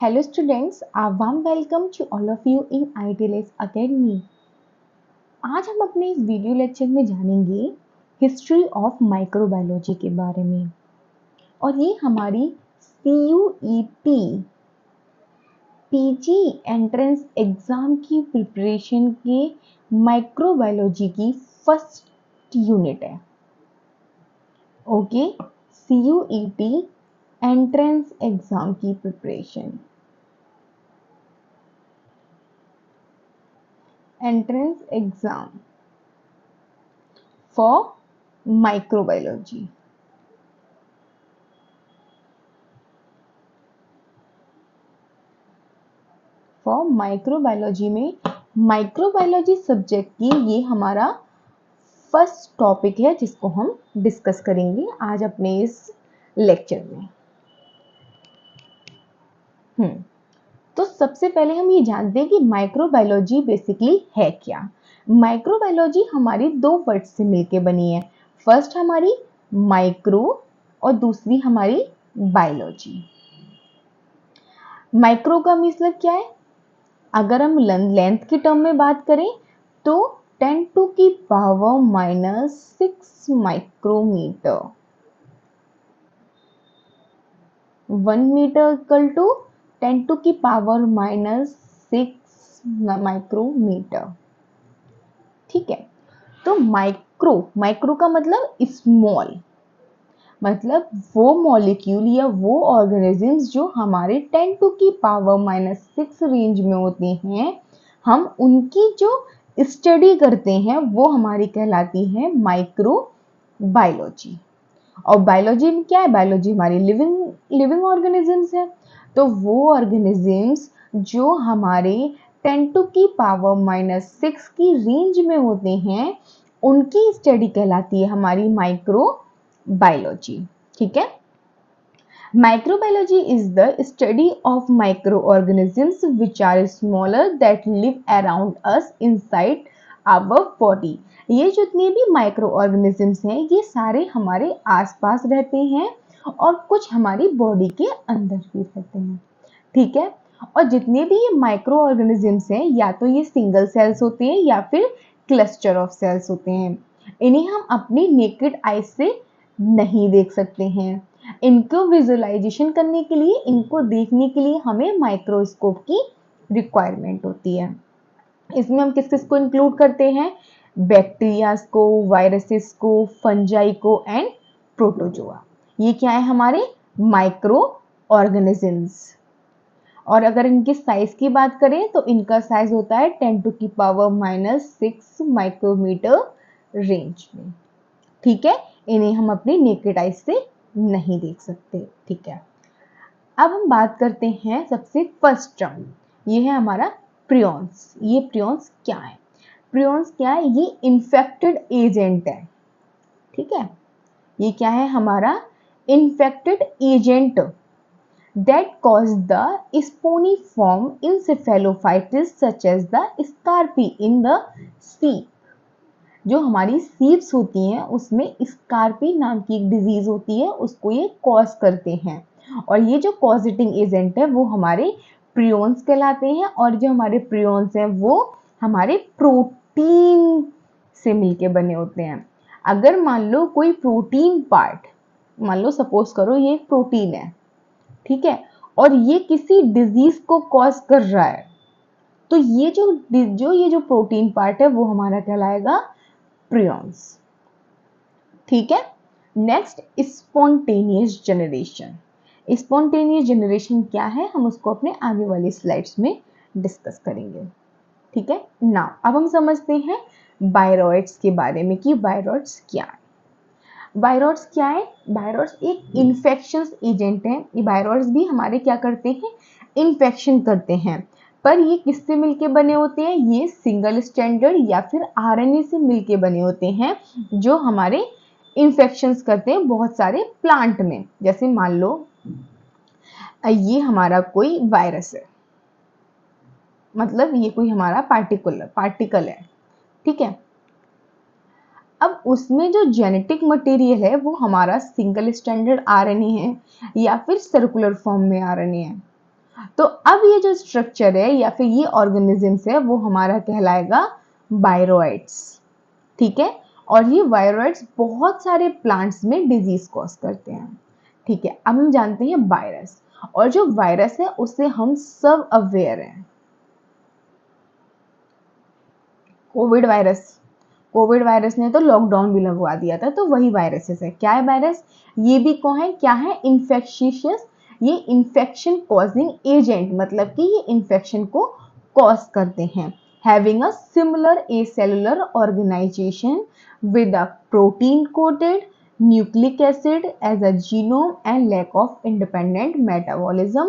Hello students, a warm welcome to all of you in ITLS Academy। आज हम अपने इस वीडियो लेक्चर में जानेंगे हिस्ट्री ऑफ माइक्रोबायोलॉजी के बारे में और ये हमारी CUET PG एंट्रेंस एग्जाम की प्रिपरेशन के माइक्रोबायोलॉजी की फर्स्ट यूनिट है। ओके, CUET एंट्रेंस एग्जाम की preparation, entrance exam for microbiology। For microbiology में माइक्रोबायोलॉजी सब्जेक्ट की ये हमारा फर्स्ट टॉपिक है जिसको हम डिस्कस करेंगे आज अपने इस लेक्चर में। तो सबसे पहले हम ये जानते हैं कि माइक्रोबायोलॉजी बेसिकली है क्या। माइक्रोबायोलॉजी हमारी दो वर्ड से मिलके बनी है। फर्स्ट हमारी माइक्रो और दूसरी हमारी बायोलॉजी। माइक्रो का मतलब क्या है? अगर हम लेंथ की टर्म में बात करें तो 10 टू की power -6 micrometre, 1 metre equal to 10 to की पावर -6 माइक्रोमीटर। ठीक है, तो माइक्रो का मतलब स्मॉल, मतलब वो मॉलिक्यूल या वो ऑर्गेनिजम्स जो हमारे 10 टू की पावर -6 रेंज में होते हैं, हम उनकी जो स्टडी करते हैं वो हमारी कहलाती है माइक्रो बायोलॉजी। और बायोलॉजी में क्या है? बायोलॉजी हमारी लिविंग ऑर्गेनिजम्स है। तो वो ऑर्गेनिजम्स जो हमारे 10 टू की पावर -6 की रेंज में होते हैं उनकी स्टडी कहलाती है हमारी माइक्रो बायोलॉजी। ठीक है, microbiology is the study of microorganisms which are smaller that live around us inside our body. ये जितने भी माइक्रो ऑर्गेनिजम्स हैं ये सारे हमारे आसपास रहते हैं और कुछ हमारी बॉडी के अंदर भी रहते हैं। ठीक है, और जितने भी ये माइक्रो ऑर्गेनिजम्स हैं या तो ये सिंगल सेल्स होते हैं या फिर क्लस्टर ऑफ सेल्स होते हैं। इन्हें हम अपनी नेकेड आई से नहीं देख सकते हैं। इनको विजुअलाइजेशन करने के लिए, इनको देखने के लिए हमें माइक्रोस्कोप की रिक्वायरमेंट होती है। इसमें हम किस किस को इंक्लूड करते हैं? बैक्टीरियाज को, वायरसेस को, फंजाई को एंड प्रोटोजोआ। ये क्या है? हमारे माइक्रो ऑर्गेनिजम्स। और अगर इनके साइज की बात करें तो इनका साइज होता है 10 टू की पावर -6 माइक्रोमीटर रेंज में। ठीक है, इन्हें हम अपनी नेकेड आई से नहीं देख सकते। ठीक है, अब हम बात करते हैं सबसे फर्स्ट टर्म, ये है हमारा प्रियॉन्स। ये प्रियॉन्स क्या है? प्रियॉन्स क्या है? ये इन्फेक्टेड एजेंट है। ठीक है, ये क्या है? हमारा infected agent that cause the sponiform encephalophytes such as the scarpy in the sheep। जो हमारी सीप्स होती हैं उसमें स्कारपी नाम की एक डिजीज होती है, उसको ये कॉज करते हैं। और ये जो कॉजिटिंग एजेंट है वो हमारे प्रियॉन्स कहलाते हैं। और जो हमारे प्रियॉन्स हैं वो हमारे प्रोटीन से मिलके बने होते हैं। अगर मान लो कोई प्रोटीन पार्ट, मान लो सपोज करो ये एक प्रोटीन है, ठीक है, और ये किसी डिजीज को कॉज कर रहा है, तो ये जो प्रोटीन पार्ट है वो हमारा कहलाएगा प्रियॉन्स। ठीक है, next spontaneous generation. Spontaneous generation क्या है हम उसको अपने आगे वाली स्लाइड्स में डिस्कस करेंगे। ठीक है, नाउ अब हम समझते हैं बायरॉइड्स के बारे में कि बायरॉइड्स क्या है। बायरॉइड्स क्या है? बायरॉइड्स एक इन्फेक्शंस एजेंट है। ये बायरॉइड्स भी हमारे क्या करते हैं? इन्फेक्शन करते हैं। पर ये किससे मिलके बने होते हैं? ये सिंगल स्टैंडर्ड या फिर आरएनए से मिलके बने होते हैं जो हमारे इन्फेक्शंस करते हैं बहुत सारे प्लांट में। जैसे मान लो ये हमारा कोई वायरस है, मतलब ये कोई हमारा पार्टिकल है। ठीक है, अब उसमें जो जेनेटिक मटेरियल है वो हमारा सिंगल स्टैंडर्ड आरएनए है या फिर सर्कुलर फॉर्म में आरएनए है। तो अब ये जो स्ट्रक्चर है या फिर ये ऑर्गेनिजम्स है वो हमारा कहलाएगा वायरोइड्स। ठीक है, और ये वायरोइड्स बहुत सारे प्लांट्स में डिजीज कॉज करते हैं। ठीक है, अब हम जानते हैं वायरस, और जो वायरस है उससे हम सब अवेयर हैं। कोविड वायरस ने तो लॉकडाउन भी लगवा दिया था, तो वही वायरसेस है। क्या है वायरस? ये भी कौन है, क्या है? इन्फेक्शियस, ये इन्फेक्शन कॉजिंग एजेंट, मतलब कि ये इन्फेक्शन को कॉज करते हैं। Having a similar acellular organisation with a protein coated nucleic acid as a genome and lack of independent metabolism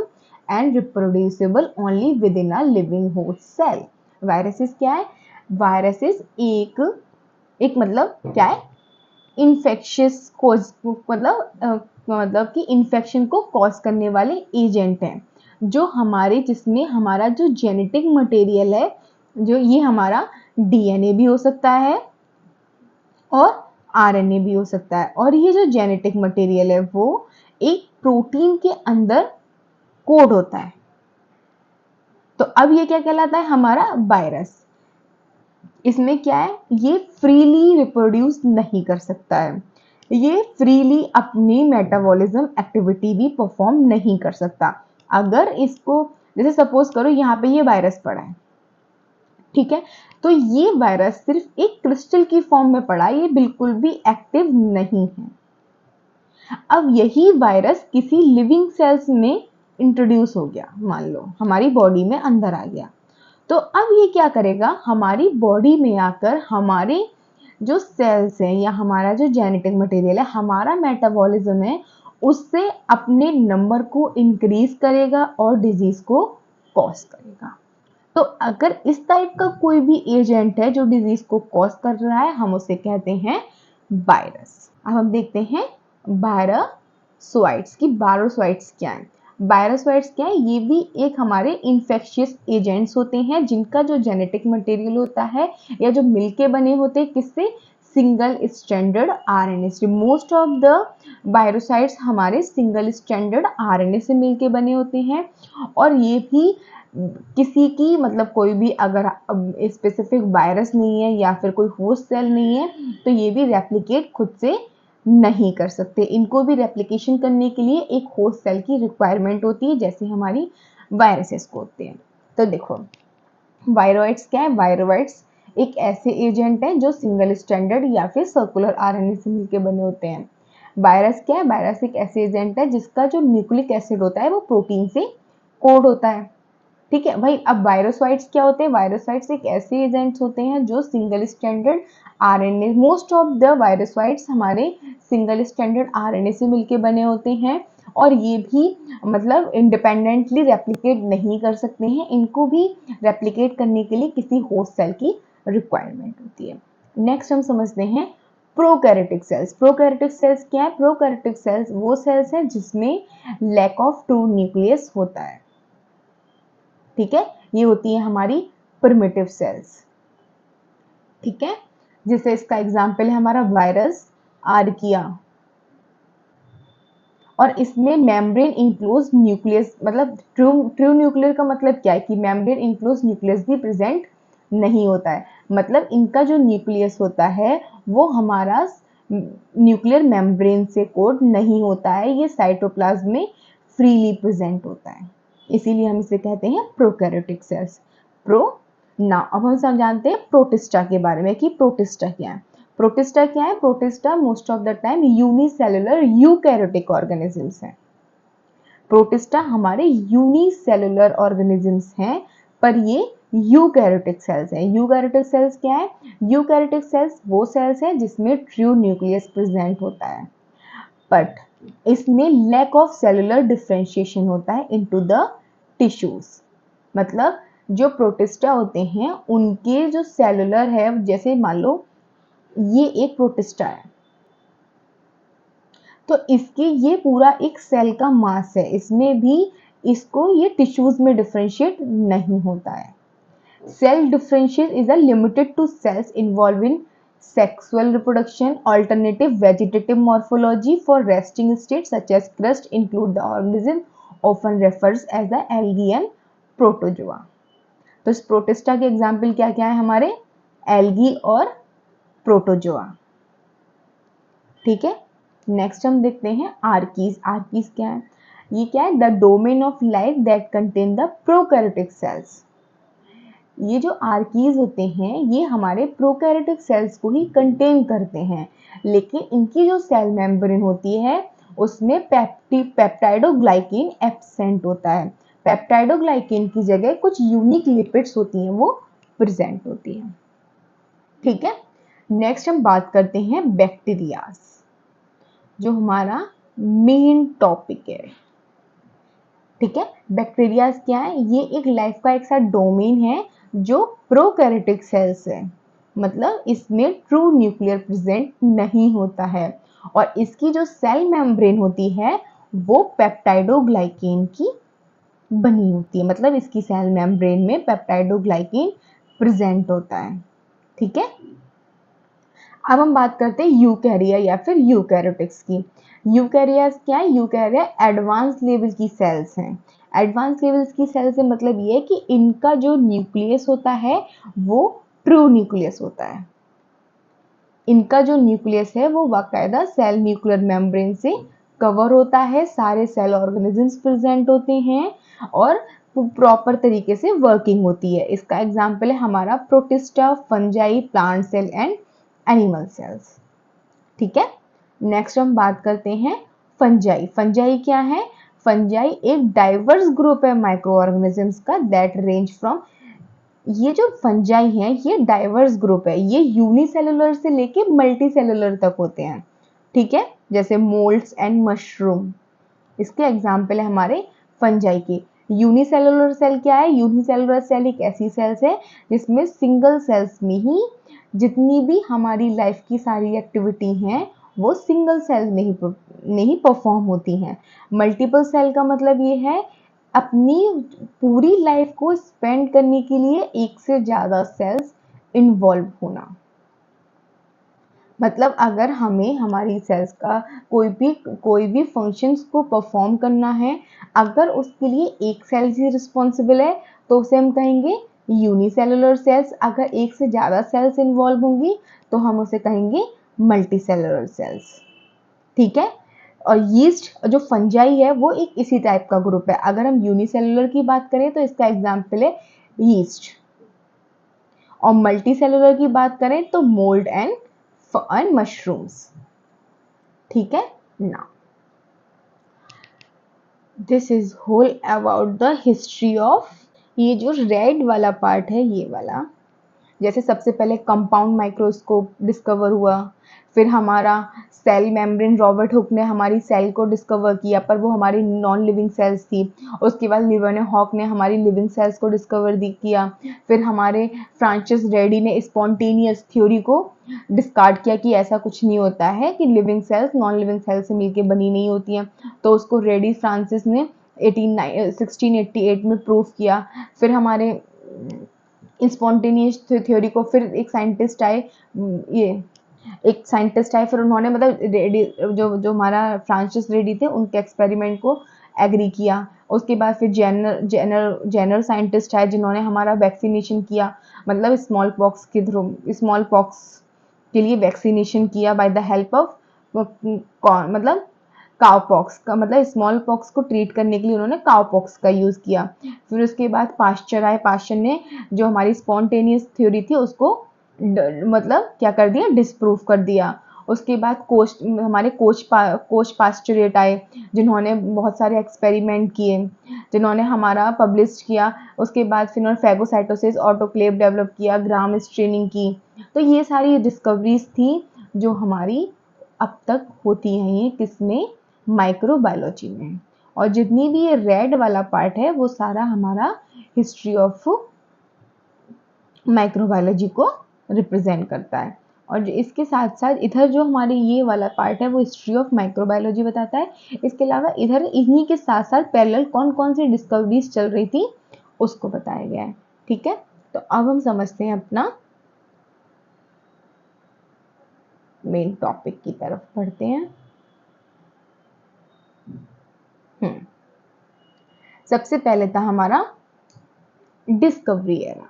and reproducible only within a living host cell। Viruses क्या है? Viruses एक मतलब क्या है? Infectious कोज, मतलब कि इन्फेक्शन को cause करने वाले एजेंट हैं, जो हमारे जिसमें हमारा जो जेनेटिक मटेरियल है, जो ये हमारा डीएनए भी हो सकता है और आरएनए भी हो सकता है, और ये जो जेनेटिक मटेरियल है वो एक प्रोटीन के अंदर कोड होता है। तो अब ये क्या कहलाता है? हमारा वायरस। इसमें क्या है? ये फ्रीली रिप्रोड्यूस नहीं कर सकता है, ये फ्रीली अपनी मेटाबॉलिज्म एक्टिविटी भी परफॉर्म नहीं कर सकता। अगर इसको, जैसे सपोज करो यहाँ पे ये वायरस पड़ा है, ठीक है, तो ये वायरस सिर्फ एक क्रिस्टल की फॉर्म में पड़ा है, ये बिल्कुल भी एक्टिव नहीं है। अब यही वायरस किसी लिविंग सेल्स में इंट्रोड्यूस हो गया, मान लो हमारी बॉडी में अंदर आ गया, तो अब ये क्या करेगा? हमारी बॉडी में आकर हमारे जो सेल्स हैं या हमारा जो जेनेटिक मटेरियल है, हमारा मेटाबॉलिज्म है, उससे अपने नंबर को इंक्रीज करेगा और डिजीज को कॉज करेगा। तो अगर इस टाइप का कोई भी एजेंट है जो डिजीज को कॉज कर रहा है, हम उसे कहते हैं वायरस। अब हम देखते हैं वायरसोइड्स की। वायरसोइड्स क्या है? वायरसोइड्स क्या है? ये भी एक हमारे इन्फेक्शियस एजेंट्स होते हैं, जिनका जो जेनेटिक मटेरियल होता है या जो मिलके बने होते हैं, किससे? सिंगल स्ट्रैंडेड आरएनए से। मोस्ट ऑफ द वायरोसाइट्स हमारे सिंगल स्ट्रैंडेड आरएनए से मिलके बने होते हैं, और ये भी किसी की, मतलब कोई भी अगर स्पेसिफिक वायरस नहीं है या फिर कोई होस्ट सेल नहीं है, तो ये भी रेप्लिकेट खुद से नहीं कर सकते। इनको भी रेप्लिकेशन करने के लिए एक होस्ट सेल की रिक्वायरमेंट होती है, जैसे हमारी वायरसेस को होते हैं। तो देखो वायरोइड्स क्या है? वायरोइड्स एक ऐसे एजेंट हैं जो सिंगल स्ट्रैंडेड या फिर सर्कुलर आरएनए से मिलकर बने होते हैं। वायरस क्या है? वायरस एक ऐसे एजेंट है जिसका जो न्यूक्लिक एसिड होता है वो प्रोटीन से कोड होता है। ठीक है भाई। अब वायरोसाइट्स क्या होते हैं? वायरोसाइट्स एक ऐसे एजेंट्स होते हैं जो single stranded RNA, most of the virocytes हमारे सिंगल स्ट्रैंडेड आरएनए से मिलके बने होते हैं, और ये भी मतलब इंडिपेंडेंटली रेप्लिकेट नहीं कर सकते हैं, इनको भी रेप्लिकेट करने के लिए किसी होस्ट सेल की रिक्वायरमेंट होती है। नेक्स्ट हम समझते हैं प्रोकैरियोटिक सेल्स। प्रोकैरियोटिक सेल्स क्या है? प्रोकैरियोटिक सेल्स वो सेल्स हैं जिसमें लैक ऑफ ट्रू न्यूक्लियस होता है। ठीक है, ये होती है हमारी प्रिमिटिव सेल्स। ठीक है, जैसे इसका एग्जांपल है हमारा वायरस आर्किया, और इसमें मेम्ब्रेन इंक्लोज न्यूक्लियस, मतलब ट्रू न्यूक्लियर का मतलब क्या है कि मेम्ब्रेन इंक्लोज न्यूक्लियस भी प्रेजेंट नहीं होता है, मतलब इनका जो न्यूक्लियस होता है वो हमारा न्यूक्लियर मेम्ब्रेन से कोड नहीं होता है, ये साइटोप्लाज्म में फ्रीली प्रेजेंट होता है, इसीलिए हम इसे कहते हैं प्रोकैरियोटिक सेल्स। अब हम सब जानते हैं प्रोटिस्टा के बारे में कि प्रोटिस्टा क्या है। प्रोटिस्टा क्या है? Protista most of the time unicellular eukaryotic organisms हैं। प्रोटिस्टा हमारे यूनिसेलुलर ऑर्गेनिजम्स हैं, पर ये यूकैरियोटिक सेल्स हैं। यूकैरियोटिक सेल्स क्या है? यूकैरियोटिक सेल्स वो सेल्स हैं जिसमें ट्रू न्यूक्लियस प्रेजेंट होता है, बट इसमें लैक ऑफ सेलुलर डिफरेंशिएशन होता है इनटू द टिश्यूज। मतलब जो प्रोटिस्टा होते हैं उनके जो सेलुलर है, जैसे मान लो ये एक प्रोटिस्टा है, तो इसके ये पूरा एक सेल का मास है, इसमें भी इसको ये टिश्यूज में डिफरेंशिएट नहीं होता है। Cell differentiation is a limited to cells involve in sexual reproduction. Alternative vegetative morphology for resting state such as crust include the organism often refers as the algae and protozoa। तो इस protista के example क्या क्या है हमारे, algae और protozoa. ठीक है, नेक्स्ट हम देखते हैं आर्कीज। आर्कीज क्या है, ये क्या है, the domain of life that contain the prokaryotic cells. ये जो आर्कीज होते हैं ये हमारे प्रोकैरियोटिक सेल्स को ही कंटेन करते हैं, लेकिन इनकी जो सेल मेम्ब्रेन होती है उसमें पेप्टाइडोग्लाइकेन एब्सेंट होता है। पेप्टाइडोग्लाइकेन की जगह कुछ यूनिक लिपिड्स होती हैं वो प्रेजेंट होती हैं। ठीक है, नेक्स्ट हम बात करते हैं बैक्टीरियाज, जो हमारा मेन टॉपिक है। ठीक है, बैक्टीरियाज क्या है, ये एक लाइफ का एक सा डोमेन है जो प्रोकैरियोटिक सेल्स है, मतलब इसमें ट्रू न्यूक्लियर प्रेजेंट नहीं होता है, और इसकी जो सेल मेम्ब्रेन होती है वो पेप्टाइडोग्लाइकेन की बनी होती है, मतलब इसकी सेल मेम्ब्रेन में पेप्टाइडोग्लाइकेन प्रेजेंट होता है। ठीक है, अब हम बात करते हैं यूकैरिया या फिर यूकैरियोटिक्स की। यूकैरियाज क्या है, यूकैरिया एडवांस लेवल की सेल्स हैं। एडवांस लेवल्स की सेल से मतलब ये है कि इनका जो न्यूक्लियस होता है वो ट्रू न्यूक्लियस होता है। इनका जो न्यूक्लियस है वो बाकायदा सेल न्यूक्लियर मेम्ब्रेन से कवर होता है, सारे सेल ऑर्गेनिजम्स प्रेजेंट होते हैं और प्रॉपर तरीके से वर्किंग होती है। इसका एग्जाम्पल है हमारा Protista, fungi, plant cell and animal cells. ठीक है, नेक्स्ट हम बात करते हैं फंजाई। फंजाई क्या है, फंजाई एक डाइवर्स ग्रुप है माइक्रो ऑर्गेनिजम्स का दैट रेंज फ्रॉम, ये जो फंजाई है ये डाइवर्स ग्रुप है, ये यूनिसेलुलर से लेके मल्टी सेलुलर तक होते हैं। ठीक है, जैसे मोल्ड्स एंड मशरूम, इसके एग्जाम्पल है हमारे फंजाई के। यूनिसेलुलर सेल क्या है, यूनिसेलुलर सेल एक ऐसी सेल्स है जिसमें सिंगल सेल्स में ही जितनी भी हमारी लाइफ की सारी एक्टिविटी हैं वो सिंगल सेल में ही परफॉर्म होती हैं। मल्टीपल सेल का मतलब ये है अपनी पूरी लाइफ को स्पेंड करने के लिए एक से ज़्यादा सेल्स इन्वॉल्व होना। मतलब अगर हमें हमारी सेल्स का कोई भी फंक्शंस को परफॉर्म करना है, अगर उसके लिए एक सेल ही रिस्पॉन्सिबल है तो उसे हम कहेंगे यूनिसेलुलर सेल्स। अगर एक से ज़्यादा सेल्स इन्वॉल्व होंगी तो हम उसे कहेंगे मल्टीसेलुलर सेल्स। ठीक है, और यीस्ट जो फंजाई है वो एक इसी टाइप का ग्रुप है। अगर हम यूनिसेलुलर की बात करें तो इसका एग्जाम्पल है यीस्ट, और मल्टीसेलुलर की बात करें तो मोल्ड एंड मशरूम्स। ठीक है, now this is whole about the history of, ये जो रेड वाला पार्ट है ये वाला, जैसे सबसे पहले कंपाउंड माइक्रोस्कोप डिस्कवर हुआ, फिर हमारा सेल मेम्ब्रेन, रॉबर्ट हुक ने हमारी सेल को डिस्कवर किया पर वो हमारी नॉन लिविंग सेल्स थी। उसके बाद लिवर्ने हॉक ने हमारी लिविंग सेल्स को डिस्कवर किया। फिर हमारे फ्रांसिस रेडी ने स्पॉन्टेनियस थ्योरी को डिस्कार्ड किया कि ऐसा कुछ नहीं होता है कि living cells non living cells से मिलकर बनी नहीं होती हैं, तो उसको रेडी फ्रांसिस ने 1688 में प्रूव किया। फिर हमारे स्पॉन्टेनियस थ्योरी को फिर एक साइंटिस्ट आए, फिर उन्होंने मतलब रेडी जो हमारा फ्रांसिस रेडी थे उनके एक्सपेरिमेंट को एग्री किया। उसके बाद फिर जेनर साइंटिस्ट आए जिन्होंने हमारा वैक्सीनेशन किया, मतलब स्मॉल पॉक्स के लिए वैक्सीनेशन किया बाय द हेल्प ऑफ मतलब काउपॉक्स का, मतलब स्मॉल पॉक्स को ट्रीट करने के लिए उन्होंने काउपॉक्स का यूज़ किया। फिर उसके बाद पाश्चर आए, पाश्चर ने जो हमारी स्पॉन्टेनियस थ्योरी थी उसको मतलब क्या कर दिया, डिसप्रूव कर दिया। उसके बाद हमारे कोच पास्चरेट आए जिन्होंने बहुत सारे एक्सपेरिमेंट किए, जिन्होंने हमारा पब्लिश किया। उसके बाद फिर उन्होंने फैगोसाइटोसिस ऑटोक्लेव डेवलप किया, ग्राम स्ट्रेनिंग की। तो ये सारी डिस्कवरीज थी जो हमारी अब तक होती हैं, ये किसमें, माइक्रोबायोलॉजी में। और जितनी भी ये रेड वाला पार्ट है वो सारा हमारा हिस्ट्री ऑफ माइक्रोबायोलॉजी को रिप्रेजेंट करता है। और इसके साथ साथ इधर जो हमारे ये वाला पार्ट है वो हिस्ट्री ऑफ माइक्रोबायोलॉजी बताता है। इसके अलावा इधर इन्हीं के साथ साथ पैरेलल कौन कौन सी डिस्कवरीज चल रही थी उसको बताया गया है। ठीक है, तो अब हम समझते हैं अपना मेन टॉपिक की तरफ बढ़ते हैं। सबसे पहले था हमारा डिस्कवरी एरा।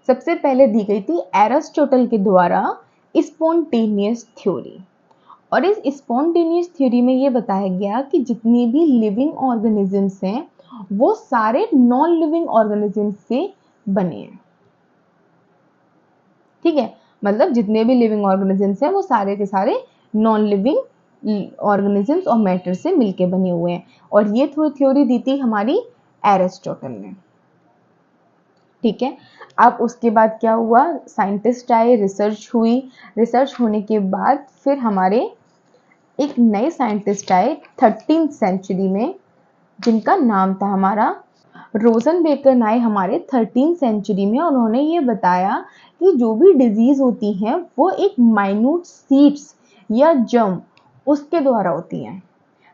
सबसे पहले दी गई थी एरिस्टोटल के द्वारा स्पॉन्टेनियस थ्योरी, और इस स्पॉन्टेनियस थ्योरी में ये बताया गया कि जितने भी लिविंग ऑर्गेनिजम्स हैं वो सारे नॉन लिविंग ऑर्गेनिजम्स से बने हैं। ठीक है, मतलब जितने भी लिविंग ऑर्गेनिजम्स हैं वो सारे के सारे नॉन लिविंग ऑर्गेनिजम्स और मैटर से मिलके बने हुए हैं, और ये थ्योरी दी थी हमारी एरिस्टोटल ने। ठीक है, अब उसके बाद क्या हुआ, साइंटिस्ट आए, रिसर्च हुई, रिसर्च होने के बाद फिर हमारे एक नए साइंटिस्ट आए 13th सेंचुरी में, जिनका नाम था हमारा रोजनबेकर आए हमारे 13th सेंचुरी में। उन्होंने ये बताया कि जो भी डिजीज होती हैं वो एक माइन्यूट सीड्स या जर्म उसके द्वारा होती हैं।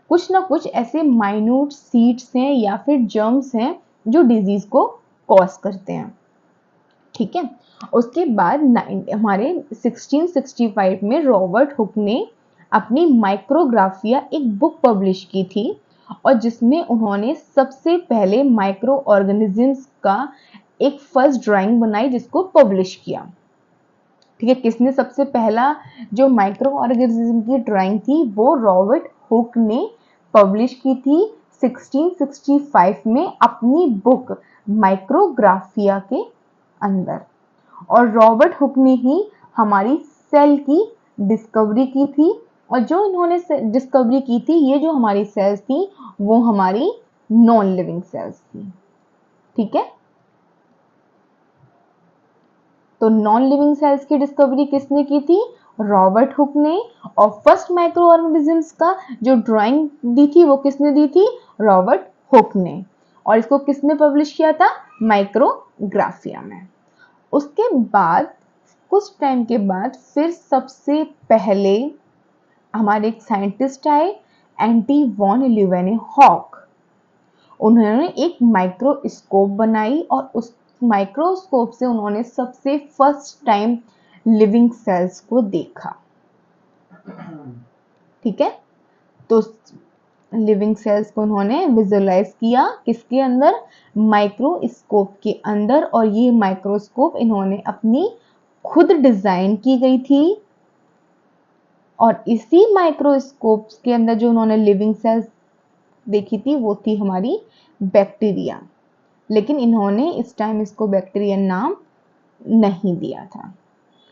कुछ ना कुछ ऐसे माइन्यूट सीड्स हैं या फिर जर्म्स हैं जो डिजीज को कॉज करते हैं। ठीक है, उसके बाद हमारे 1665 में रॉबर्ट हुक ने अपनी माइक्रोग्राफिया एक बुक पब्लिश की थी, और जिसमें उन्होंने सबसे पहले माइक्रो ऑर्गेनिजम्स का एक फर्स्ट ड्राइंग बनाई जिसको पब्लिश किया। ठीक है, किसने सबसे पहला जो माइक्रो ऑर्गेनिज्म की ड्राइंग थी वो रॉबर्ट हुक ने पब्लिश की थी 1665 में अपनी बुक माइक्रोग्राफिया के अंदर। और रॉबर्ट हुक ने ही हमारी सेल की डिस्कवरी की थी, और जो इन्होंने डिस्कवरी की थी, ये जो हमारी सेल्स थी वो हमारी नॉन लिविंग सेल्स थी। ठीक है, तो नॉन लिविंग सेल्स की डिस्कवरी किसने की थी, रॉबर्ट हुक ने। और फर्स्ट माइक्रो ऑर्गेनिजम्स का जो ड्राइंग दी थी वो किसने दी थी, रॉबर्ट हुक ने। और इसको किसने पब्लिश किया था, माइक्रोग्राफिया में। उसके बाद कुछ टाइम के बाद फिर सबसे पहले हमारे एक साइंटिस्ट आए, एंटी वॉन ल्यूवेनहॉक। उन्होंने एक माइक्रोस्कोप बनाई और उस माइक्रोस्कोप से उन्होंने सबसे फर्स्ट टाइम लिविंग सेल्स को देखा। ठीक है, तो लिविंग सेल्स को उन्होंने विजुअलाइज किया किसके अंदर, माइक्रोस्कोप के अंदर। और ये माइक्रोस्कोप इन्होंने अपनी खुद डिजाइन की गई थी, और इसी माइक्रोस्कोप के अंदर जो उन्होंने लिविंग सेल्स देखी थी वो थी हमारी बैक्टीरिया। लेकिन इन्होंने इस टाइम इसको बैक्टीरिया नाम नहीं दिया था।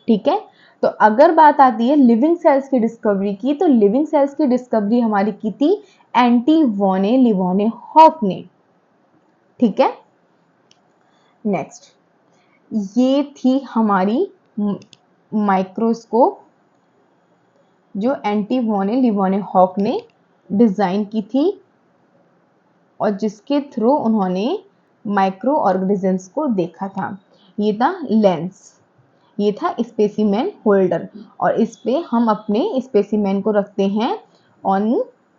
ठीक है, तो अगर बात आती है लिविंग सेल्स की डिस्कवरी की, तो लिविंग सेल्स की डिस्कवरी हमारी की थी एंटी वॉन ल्यूवेनहॉक ने। ठीक है, नेक्स्ट ये थी हमारी माइक्रोस्कोप जो एंटी वॉन ल्यूवेनहॉक ने डिजाइन की थी, और जिसके थ्रू उन्होंने माइक्रो ऑर्गेनिजम्स को देखा था। ये था लेंस, ये था स्पेसिमेन होल्डर, और इस पे हम अपने स्पेसिमेन को रखते हैं ऑन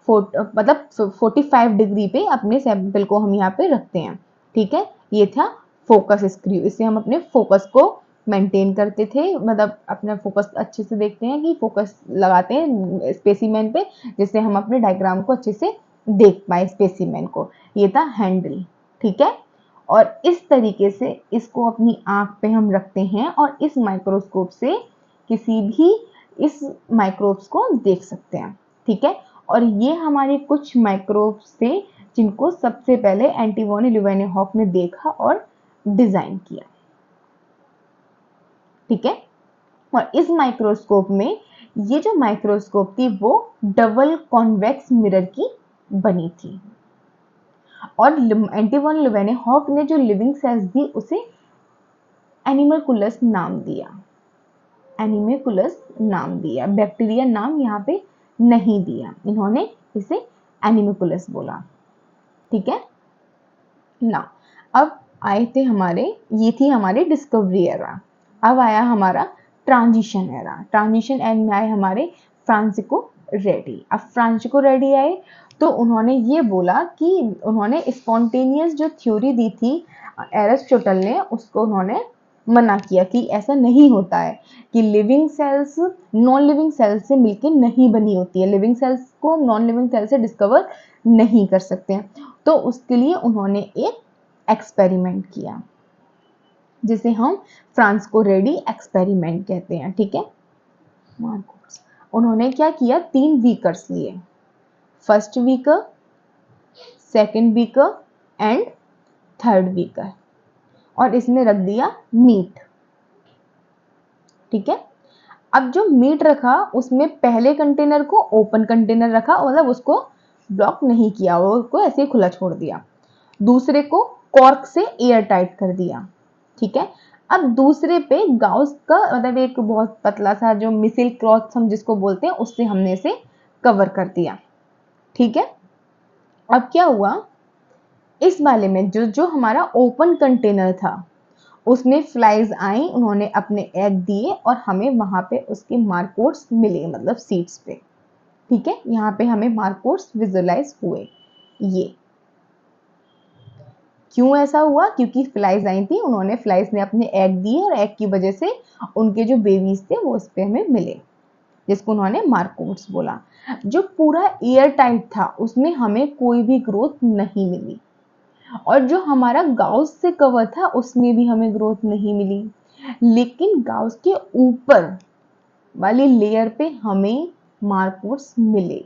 मतलब 45 डिग्री पे अपने सैंपल को हम यहाँ पे रखते हैं। ठीक है, ये था फोकस स्क्रू, इससे हम अपने फोकस को मेंटेन करते थे, मतलब अपना फोकस अच्छे से देखते हैं कि फोकस लगाते हैं स्पेसिमेन पे, जिससे हम अपने डायग्राम को अच्छे से देख पाए स्पेसिमेन को। ये था हैंडल। ठीक है, और इस तरीके से इसको अपनी आंख पे हम रखते हैं और इस माइक्रोस्कोप से किसी भी इस माइक्रोब्स को देख सकते हैं। ठीक है, और ये हमारे कुछ माइक्रोब्स थे जिनको सबसे पहले एंटी वॉन ल्यूवेनहॉक ने देखा और डिजाइन किया। ठीक है, और इस माइक्रोस्कोप में ये जो माइक्रोस्कोप थी वो डबल कॉन्वेक्स मिरर की बनी थी, और एंटी वॉन ल्यूवेनहॉक ने जो लिविंग सेल्स दी उसे एनिमलकुलस नाम दिया, एनिमलकुलस नाम दिया, बैक्टीरिया नाम यहाँ पे नहीं दिया, इन्होंने इसे एनिमलकुलस बोला। ठीक है ना, अब आए थे हमारे, ये थी हमारी डिस्कवरी एरा। अब आया हमारा ट्रांजिशन एरा। ट्रांजिशन एरा में आए हमारे फ्रांसिस्को रेडी। अब फ्रांसिस्को रेडी आए तो उन्होंने ये बोला कि उन्होंने स्पॉन्टेनियस जो थ्योरी दी थी एरिस्टोटल ने, उसको उन्होंने मना किया कि ऐसा नहीं होता है कि living cells non living cells से मिलकर नहीं बनी होती है, लिविंग सेल्स को नॉन लिविंग सेल्स से डिस्कवर नहीं कर सकते हैं। तो उसके लिए उन्होंने एक एक्सपेरिमेंट किया जिसे हम फ्रांसिस्को रेडी एक्सपेरिमेंट कहते हैं। ठीक है, मार्कोस उन्होंने क्या किया, 3 बीकर्स लिए, first beaker, second beaker and third beaker, और इसमें रख दिया मीट। ठीक है, अब जो मीट रखा उसमें पहले कंटेनर को ओपन कंटेनर रखा, मतलब उसको ब्लॉक नहीं किया, उसको ऐसे ही खुला छोड़ दिया। दूसरे को कॉर्क से एयर टाइट कर दिया। ठीक है, अब दूसरे पे गाउस का मतलब एक बहुत पतला सा जो मिसिल क्लॉथ हम जिसको बोलते हैं उससे हमने इसे कवर कर दिया। ठीक है, अब क्या हुआ, इस वाले में जो जो हमारा ओपन कंटेनर था उसमें फ्लाइज आई, उन्होंने अपने एग दिए और हमें वहां पे उसके मार्कोड्स मिले, मतलब सीड्स पे। ठीक है, यहाँ पे हमें मार्कोड्स विजुअलाइज हुए। ये क्यों ऐसा हुआ, क्योंकि फ्लाइज आई थी, उन्होंने फ्लाइज ने अपने एग दिए और एग की वजह से उनके जो बेबीज थे वो उस पे हमें मिले, जिसको उन्होंने मार्कोड्स बोला। जो पूरा एयर टाइट था उसमें हमें कोई भी ग्रोथ नहीं मिली, और जो हमारा गाउस से कवर था उसमें भी हमें ग्रोथ नहीं मिली, लेकिन गाउस के ऊपर वाली लेयर पे हमें मार्कोड्स मिले।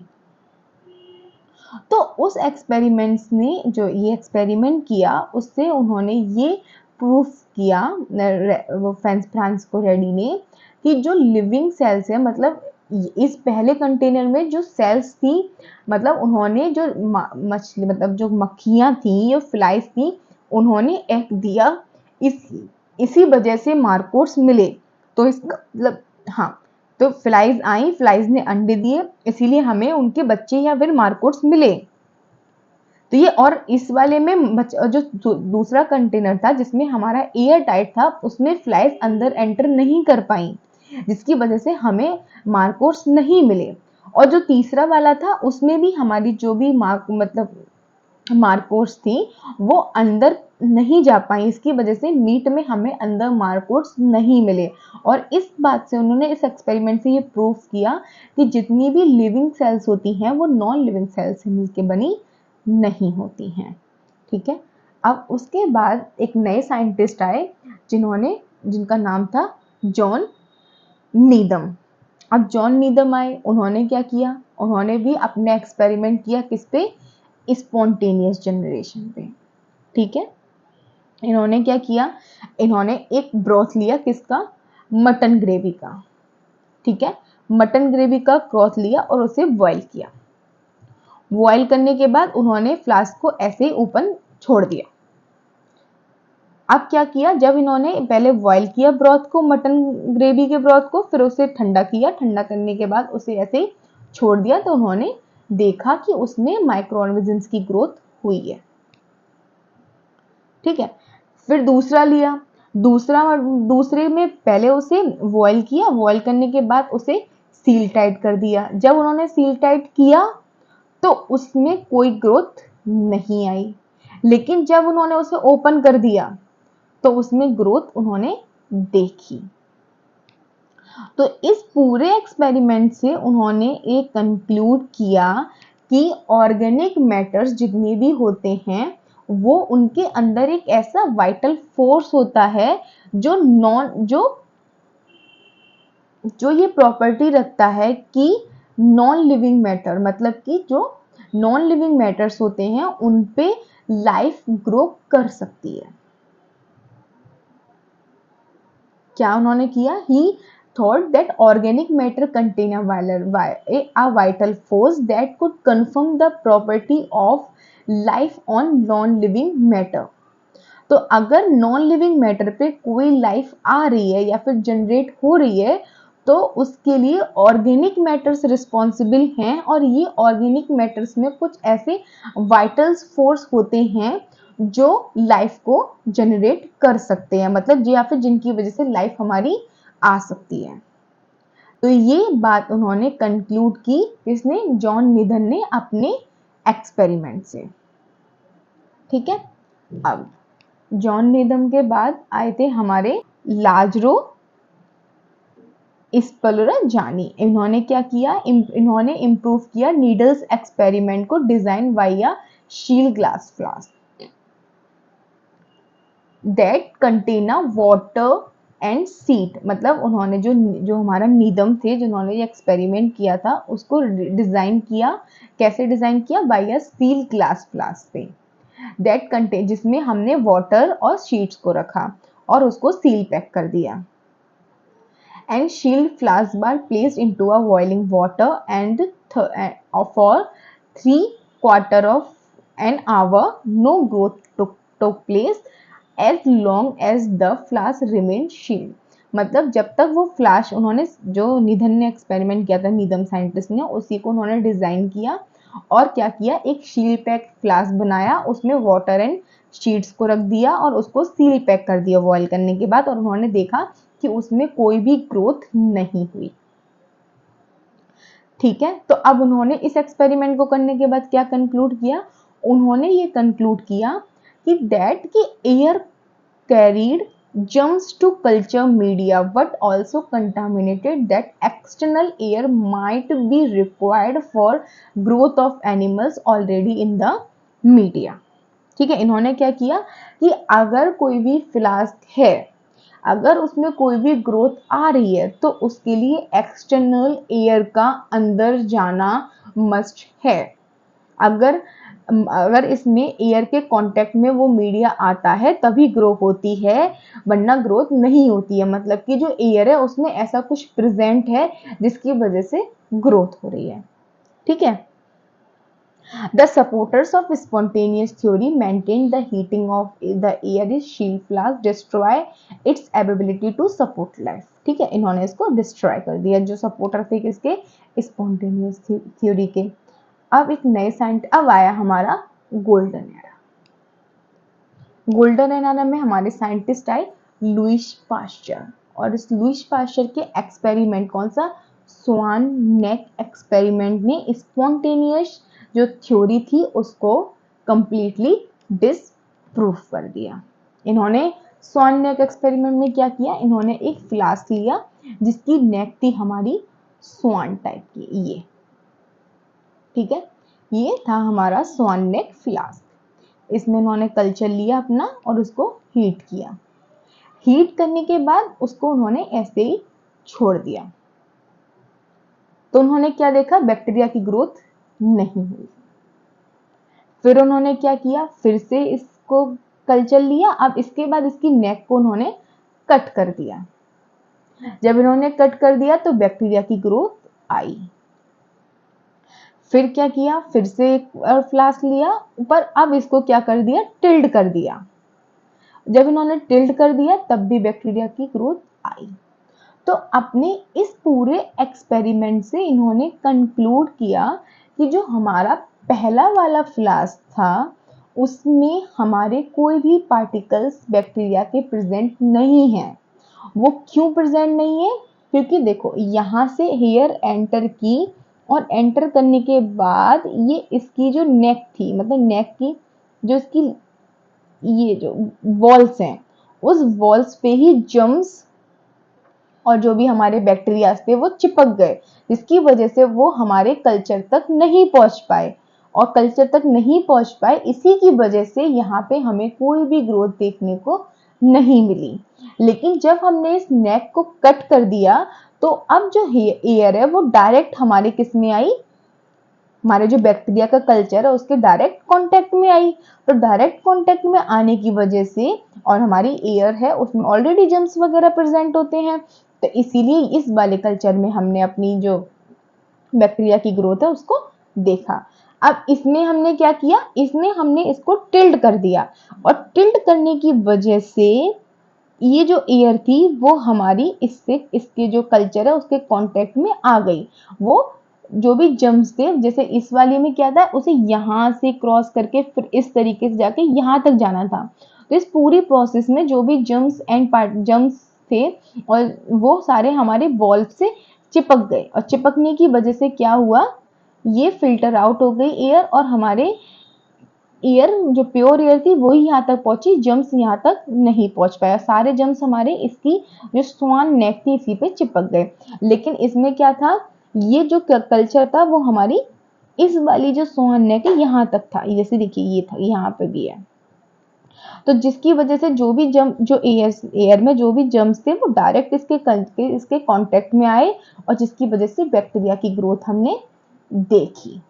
तो उस एक्सपेरिमेंट्स ने जो ये एक्सपेरिमेंट किया उससे उन्होंने ये प्रूफ किया फ्रांसिस्को रेडी ने कि जो लिविंग सेल्स है, मतलब इस पहले कंटेनर में जो सेल्स थी, मतलब उन्होंने जो मछली मतलब जो मक्खियां थी या फ्लाइज थी उन्होंने एक दिया, इसी वजह से मार्कोड्स मिले। तो इसका मतलब हाँ, तो फ्लाइज आई, फ्लाइज ने अंडे दिए, इसीलिए हमें उनके बच्चे या फिर मार्कोड्स मिले। तो ये, और इस वाले में जो दूसरा कंटेनर था जिसमें हमारा एयर टाइट था उसमें फ्लाइज अंदर एंटर नहीं कर पाई, जिसकी वजह से हमें मार्कोड्स नहीं मिले। और जो तीसरा वाला था उसमें भी हमारी जो भी मार्कोड्स थी वो अंदर नहीं जा पाई, इसकी वजह से मीट में हमें अंदर मार्कोड्स नहीं मिले। और इस बात से उन्होंने इस एक्सपेरिमेंट से ये प्रूफ किया कि जितनी भी लिविंग सेल्स होती हैं वो नॉन लिविंग सेल्स से मिलकर बनी नहीं होती हैं। ठीक है, अब उसके बाद एक नए साइंटिस्ट आए जिनका नाम था जॉन नीदम। अब जॉन नीदम आए, उन्होंने क्या किया, उन्होंने भी अपने एक्सपेरिमेंट किया किस पे, स्पॉन्टेनियस जनरेशन पे। ठीक है, इन्होंने क्या किया, इन्होंने एक ब्रोथ लिया किसका, मटन ग्रेवी का। ठीक है, मटन ग्रेवी का ब्रोथ लिया और उसे बॉईल किया। बॉईल करने के बाद उन्होंने फ्लास्क को ऐसे ही ओपन छोड़ दिया। अब क्या किया, जब इन्होंने पहले बॉईल किया ब्रोथ को, मटन ग्रेवी के ब्रोथ को, फिर उसे ठंडा किया, ठंडा करने के बाद उसे ऐसे ही छोड़ दिया, तो उन्होंने देखा कि उसमें माइक्रो ऑर्गेनिजम्स की ग्रोथ हुई है। ठीक है, फिर दूसरा लिया, दूसरे में पहले उसे बॉईल किया, बॉईल करने के बाद उसे सील टाइट कर दिया। जब उन्होंने सील टाइट किया तो उसमें कोई ग्रोथ नहीं आई, लेकिन जब उन्होंने उसे ओपन कर दिया तो उसमें ग्रोथ उन्होंने देखी। तो इस पूरे एक्सपेरिमेंट से उन्होंने एक कंक्लूड किया कि ऑर्गेनिक मैटर्स जितने भी होते हैं वो उनके अंदर एक ऐसा वाइटल फोर्स होता है जो ये प्रॉपर्टी रखता है कि नॉन लिविंग मैटर, मतलब कि जो नॉन लिविंग मैटर्स होते हैं उन पे लाइफ ग्रो कर सकती है। क्या उन्होंने किया, ही thought that organic matter contain a vital force that could confirm the property of life on non-living matter। तो अगर नॉन लिविंग मैटर पे कोई लाइफ आ रही है या फिर जनरेट हो रही है तो उसके लिए ऑर्गेनिक मैटर्स रिस्पॉन्सिबल हैं, और ये ऑर्गेनिक मैटर्स में कुछ ऐसे वाइटल फोर्स होते हैं जो लाइफ को जनरेट कर सकते हैं, मतलब या फिर जिनकी वजह से लाइफ हमारी आ सकती है। तो ये बात उन्होंने कंक्लूड की, किसने, जॉन नीदन ने अपने एक्सपेरिमेंट से। ठीक है, अब जॉन नीदम के बाद आए थे हमारे लाजरो स्पलोराजानी। इन्होंने क्या किया, इन्होंने इम्प्रूव किया नीडल्स एक्सपेरिमेंट को डिजाइन वाया शील glass flask that contain a water and seed, मतलब उन्होंने जो हमारा नीदम थे जिन्होंने ये एक्सपेरिमेंट किया था उसको डिजाइन किया, कैसे डिजाइन किया, by a steel glass flask से दैट कंटेन, जिसमें हमने वाटर और शीट्स को रखा और उसको सील पैक कर दिया। And shield flask bar placed into a boiling water and for 3/4 of an hour, no growth took place as long as the flask remained sealed। मतलब जब तक वो फ्लाश, उन्होंने जो निधन ने एक्सपेरिमेंट किया था, नीदम साइंटिस्ट ने, उसी को उन्होंने डिजाइन किया और क्या किया, एक शील पैक फ्लास्क बनाया, उसमें वाटर एंड शीट्स को रख दिया और उसको सील पैक कर दिया बॉयल करने के बाद, और उन्होंने देखा कि उसमें कोई भी ग्रोथ नहीं हुई। ठीक है, तो अब उन्होंने इस एक्सपेरिमेंट को करने के बाद क्या कंक्लूड किया, उन्होंने ये कंक्लूड किया कि दैट की air carried germs to culture media but also contaminated that external air might be required for growth of animals already in the media। ठीक है, इन्होंने क्या किया कि अगर कोई भी फ्लास्क है, अगर उसमें कोई भी ग्रोथ आ रही है तो उसके लिए एक्सटर्नल एयर का अंदर जाना मस्ट है। अगर इसमें एयर के कांटेक्ट में वो मीडिया आता है तभी ग्रो होती है, वरना ग्रोथ नहीं होती है। मतलब कि जो एयर है उसमें ऐसा कुछ प्रेजेंट है जिसकी वजह से ग्रोथ हो रही है। ठीक है, The supporters of spontaneous theory maintain the heating of the air is shield flask destroy its ability to support life। ठीक है, इन्होंने इसको डिस्ट्रॉय कर दिया, जो सपोर्टर थे किसके, स्पॉन्टेनियस थ्योरी के। अब एक नए अब आया हमारा गोल्डन एरा। गोल्डन एरा में हमारे साइंटिस्ट आए लुईस पास्चर, और इस लुईस पास्चर के एक्सपेरिमेंट कौन सा, स्वान नेक एक्सपेरिमेंट ने स्पॉन्टेनियस जो थ्योरी थी उसको कंप्लीटली डिसप्रूव कर दिया। इन्होंने स्वान नेक एक्सपेरिमेंट में क्या किया, इन्होंने एक फ्लास्क लिया जिसकी नेक थी हमारी स्वान टाइप की, ये ठीक है, ये था हमारा स्वान नेक फ्लास्क। इसमें उन्होंने कल्चर लिया अपना और उसको हीट किया। हीट करने के बाद उसको उन्होंने ऐसे ही छोड़ दिया, तो उन्होंने क्या देखा, बैक्टीरिया की ग्रोथ नहीं हुई। फिर उन्होंने क्या किया, फिर से इसको कल्चर लिया। अब इसके बाद इसकी नेक को उन्होंने कट कर दिया। जब इन्होंने कट कर दिया तो बैक्टीरिया की ग्रोथ आई। फिर क्या किया, फिर से एक और फ्लास्क लिया ऊपर, अब इसको क्या कर दिया, टिल्ड कर दिया। जब इन्होंने टिल्ड कर दिया तब भी बैक्टीरिया की ग्रोथ आई। तो अपने इस पूरे एक्सपेरिमेंट से इन्होंने कंक्लूड किया कि जो हमारा पहला वाला फ्लास्क था उसमें हमारे कोई भी पार्टिकल्स बैक्टीरिया के प्रेजेंट नहीं हैं। वो क्यों प्रेजेंट नहीं है, क्योंकि देखो यहाँ से हेयर एंटर की और एंटर करने के बाद ये इसकी जो नेक थी, मतलब नेक की जो इसकी ये जो वॉल्स हैं उस वॉल्स पे ही जर्म्स और जो भी हमारे बैक्टीरिया थे वो चिपक गए, जिसकी वजह से वो हमारे कल्चर तक नहीं पहुंच पाए, और कल्चर तक नहीं पहुंच पाए इसी की वजह से यहाँ पे हमें कोई भी ग्रोथ देखने को नहीं मिली। लेकिन जब हमने इस नेक को कट कर दिया तो अब जो एयर है वो डायरेक्ट हमारे किस में आई, हमारे जो बैक्टीरिया का कल्चर है उसके डायरेक्ट कांटेक्ट में आई। तो डायरेक्ट कांटेक्ट में आने की वजह से, और हमारी एयर है उसमें ऑलरेडी जर्म्स वगैरह प्रेजेंट होते हैं, तो इसीलिए इस वाले कल्चर में हमने अपनी जो बैक्टीरिया की ग्रोथ है उसको देखा। अब इसमें हमने क्या किया, इसमें हमने इसको टिल्ड कर दिया, और टिल्ड करने की वजह से ये जो एयर थी वो हमारी इससे इसके जो कल्चर है उसके कांटेक्ट में आ गई। वो जो भी जर्म्स थे, जैसे इस वाली में क्या था, उसे यहाँ से क्रॉस करके फिर इस तरीके से जाके यहाँ तक जाना था। तो इस पूरी प्रोसेस में जो भी जर्म्स एंड जर्म्स थे और वो सारे हमारे बॉल से चिपक गए, और चिपकने की वजह से क्या हुआ, ये फिल्टर आउट हो गई एयर, और हमारे एयर जो प्योर एयर थी वही यहाँ तक पहुंची, जर्म्स यहाँ तक नहीं पहुंच पाया। सारे जर्म्स हमारे इसकी जो स्वान नेक थी इसी पे चिपक गए। लेकिन इसमें क्या था, ये जो कल्चर था वो हमारी इस वाली जो स्वान नेक है यहाँ तक था, जैसे देखिए ये था, यहाँ पे भी है। तो जिसकी वजह से जो भी जो एयर में जो भी जर्म्स थे वो डायरेक्ट इसके कांटेक्ट में आए, और जिसकी वजह से बैक्टीरिया की ग्रोथ हमने देखी।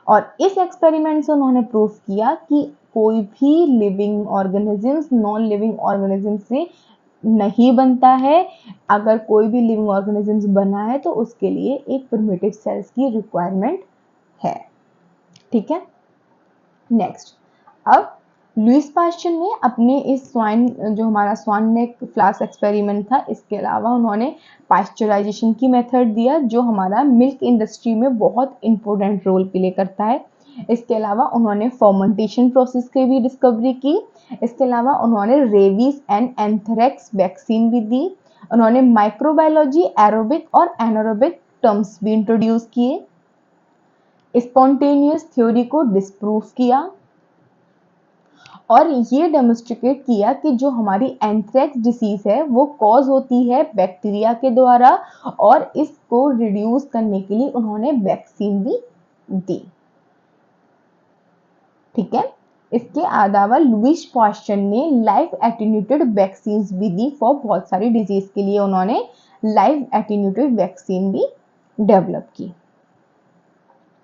और इस एक्सपेरिमेंट से उन्होंने प्रूव किया कि कोई भी living organisms non living organism से नहीं बनता है। अगर कोई भी लिविंग ऑर्गेनिजम्स बना है तो उसके लिए एक प्रिमिटिव सेल्स की रिक्वायरमेंट है। ठीक है, नेक्स्ट, अब लुईस पास्चर ने अपने इस स्वाइन, जो हमारा स्वान नेक फ्लास्क एक्सपेरिमेंट था, इसके अलावा उन्होंने पास्चराइजेशन की मेथड दिया, जो हमारा मिल्क इंडस्ट्री में बहुत इंपॉर्टेंट रोल प्ले करता है। इसके अलावा उन्होंने फर्मेंटेशन प्रोसेस की भी डिस्कवरी की। इसके अलावा उन्होंने रेबीज एंड एंथ्रेक्स वैक्सीन भी दी। उन्होंने माइक्रोबायोलॉजी, एरोबिक और एनारोबिक टर्म्स भी इंट्रोड्यूस किए। स्पॉन्टेनियस थ्योरी को डिस्प्रूव किया, और ये डेमोन्स्ट्रेट किया कि जो हमारी एंथ्रेक्स डिसीज है वो कॉज होती है बैक्टीरिया के द्वारा, और इसको रिड्यूस करने के लिए उन्होंने वैक्सीन भी दी। ठीक है, इसके अलावा लुईस पास्चर ने लाइव एटेन्यूएटेड वैक्सीन भी दी फॉर बहुत सारी डिजीज के लिए, उन्होंने लाइव एटेन्यूएटेड वैक्सीन भी डेवलप की।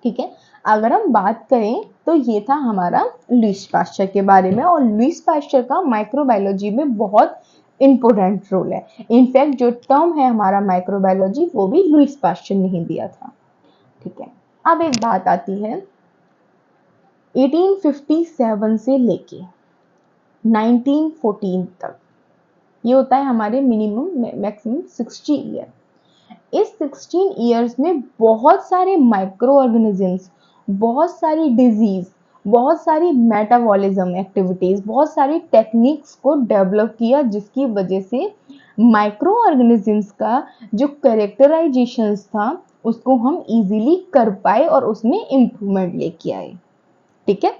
ठीक है, अगर हम बात करें तो ये था हमारा लुईस पास्चर के बारे में, और लुईस पास्चर का माइक्रोबायोलॉजी में बहुत इंपॉर्टेंट रोल है। इनफैक्ट जो टर्म है हमारा माइक्रोबायोलॉजी वो भी लुईस पास्चर ने ही दिया था। ठीक है, अब एक बात आती है 1857 से लेके 1914 तक, ये होता है हमारे मिनिमम मैक्सिमम 60 ईयर। इस 16 ईयर्स में बहुत सारे माइक्रो ऑर्गेनिजम्स, बहुत सारी डिजीज, बहुत सारी मेटाबॉलिज्म एक्टिविटीज, बहुत सारी टेक्निक्स को डेवलप किया, जिसकी वजह से माइक्रो ऑर्गेनिजम्स का जो कैरेक्टराइजेशन था उसको हम इजीली कर पाए और उसमें इंप्रूवमेंट लेके आए। ठीक है,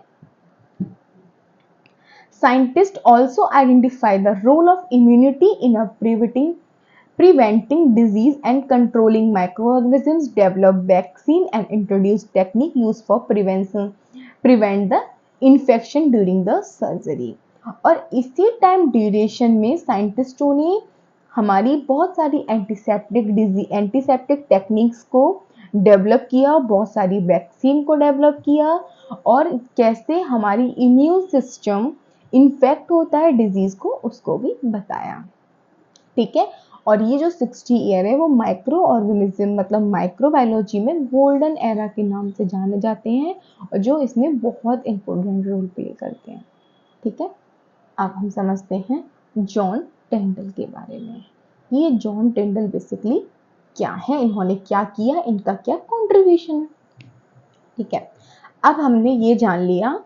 scientist also identify the role of immunity in preventing disease and controlling microorganisms, develop vaccine and introduce technique used for prevent the infection during the surgery। और इसी टाइम ड्यूरेशन में साइंटिस्टों ने हमारी बहुत सारी एंटीसेप्टिक टेक्निक्स को डेवलप किया, बहुत सारी वैक्सीन को डेवलप किया, और कैसे हमारी इम्यून सिस्टम इन्फेक्ट होता है डिजीज को उसको भी बताया। ठीक है, और ये जो 60 ईयर है वो माइक्रो ऑर्गेनिज्म मतलब माइक्रोबायोलॉजी में गोल्डन एरा के नाम से जाने जाते हैं, और जो इसमें बहुत इंपॉर्टेंट रोल प्ले करते हैं। ठीक है, अब हम समझते हैं जॉन टेंडल के बारे में। ये जॉन टेंडल बेसिकली क्या है, इन्होंने क्या किया, इनका क्या कॉन्ट्रीब्यूशन है। ठीक है, अब हमने ये जान लिया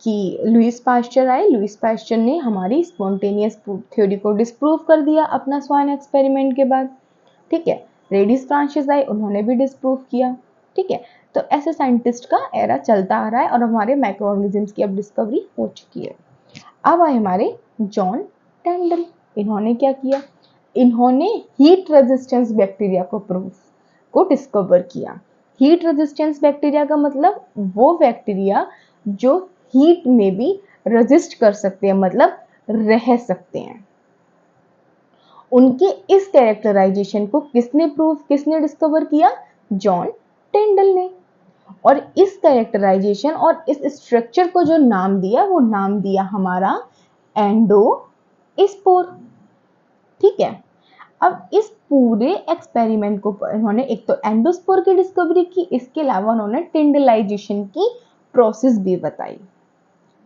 कि लुईस पास्चर आए, लुईस पास्चर ने हमारी स्पॉन्टेनियस थ्योरी को डिस्प्रूव कर दिया अपना स्वान एक्सपेरिमेंट के बाद। ठीक है, रेडिस फ्रांसिस आए, उन्होंने भी डिस्प्रूव किया। ठीक है, तो ऐसे साइंटिस्ट का एरा चलता आ रहा है, और हमारे माइक्रो ऑर्गेनिजम्स की अब डिस्कवरी हो चुकी है। अब आए हमारे जॉन टेंडल। इन्होंने क्या किया, इन्होंने हीट रेजिस्टेंस बैक्टीरिया को डिस्कवर किया। हीट रेजिस्टेंस बैक्टीरिया का मतलब वो बैक्टीरिया जो हीट में भी रेजिस्ट कर सकते हैं, मतलब रह सकते हैं। उनके इस कैरेक्टराइजेशन को किसने डिस्कवर किया, जॉन टेंडल ने। और इस कैरेक्टराइजेशन और इस स्ट्रक्चर को जो नाम दिया वो नाम दिया हमारा एंडोस्पोर। ठीक है, अब इस पूरे एक्सपेरिमेंट को इन्होंने एक तो एंडोस्पोर की डिस्कवरी की, इसके अलावा उन्होंने टिंडलाइजेशन की प्रोसेस भी बताई।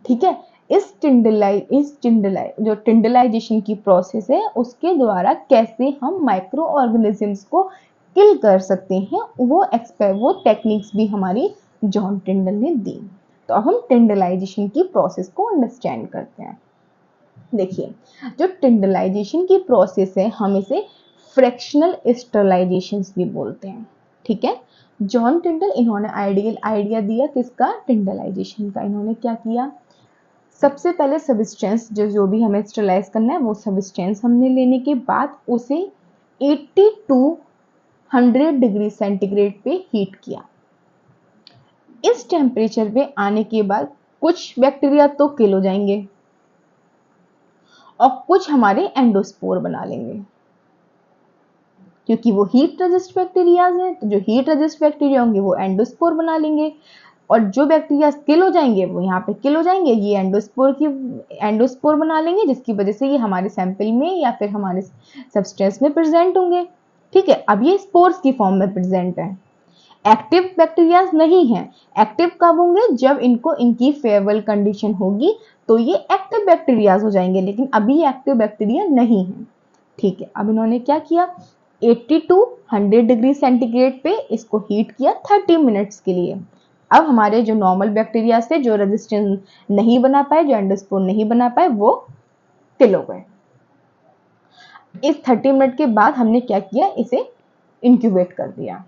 ठीक है, इस जो टिंडलाइजेशन की प्रोसेस है उसके द्वारा कैसे हम माइक्रो ऑर्गेनिजम्स को किल कर सकते हैं, वो टेक्निक्स भी हमारी जॉन टिंडल ने दी। तो अब हम टिंडलाइजेशन की प्रोसेस को अंडरस्टैंड करते हैं। देखिए, जो टिंडलाइजेशन की प्रोसेस है हम इसे फ्रैक्शनल स्टरलाइजेशन भी बोलते हैं। ठीक है, जॉन टिंडल इन्होंने आइडिया दिया किसका, टिंडलाइजेशन का। इन्होंने क्या किया, सबसे पहले सबस्टेंस जो भी हमें स्टरलाइज करना है वो सबस्टेंस हमने लेने के बाद उसे 80 to 100 डिग्री सेंटीग्रेड पे हीट किया। इस टेम्परेचर पे आने के बाद कुछ बैक्टीरिया तो किल हो जाएंगे और कुछ हमारे एंडोस्पोर बना लेंगे, क्योंकि वो हीट रेजिस्ट बैक्टीरियाज हैं। तो जो हीट रेजिस्ट बैक्टीरिया होंगे वो एंडोस्पोर बना लेंगे और जो बैक्टीरिया किल हो जाएंगे वो यहाँ पे किल हो जाएंगे, ये एंडोस्पोर बना लेंगे, जिसकी वजह से ये हमारे सैंपल में या फिर हमारे सब्सटेंस में प्रेजेंट होंगे। ठीक है, अब ये स्पोर्स की फॉर्म में प्रेजेंट है, एक्टिव बैक्टीरिया नहीं है। एक्टिव कब होंगे? जब इनको इनकी फेवरेबल कंडीशन होगी तो ये एक्टिव बैक्टीरियाज हो जाएंगे, लेकिन अभी एक्टिव बैक्टीरिया नहीं है। ठीक है, अब इन्होंने क्या किया, 80 to 100 डिग्री सेंटीग्रेड पे इसको हीट किया 30 मिनट्स के लिए। अब हमारे जो नॉर्मल बैक्टीरिया से जो रेजिस्टेंस नहीं बना पाए, जो एंडोस्पोर नहीं बना पाए, वो किल हो गए। इस 30 मिनट के बाद हमने क्या किया, इसे इंक्यूबेट कर दिया।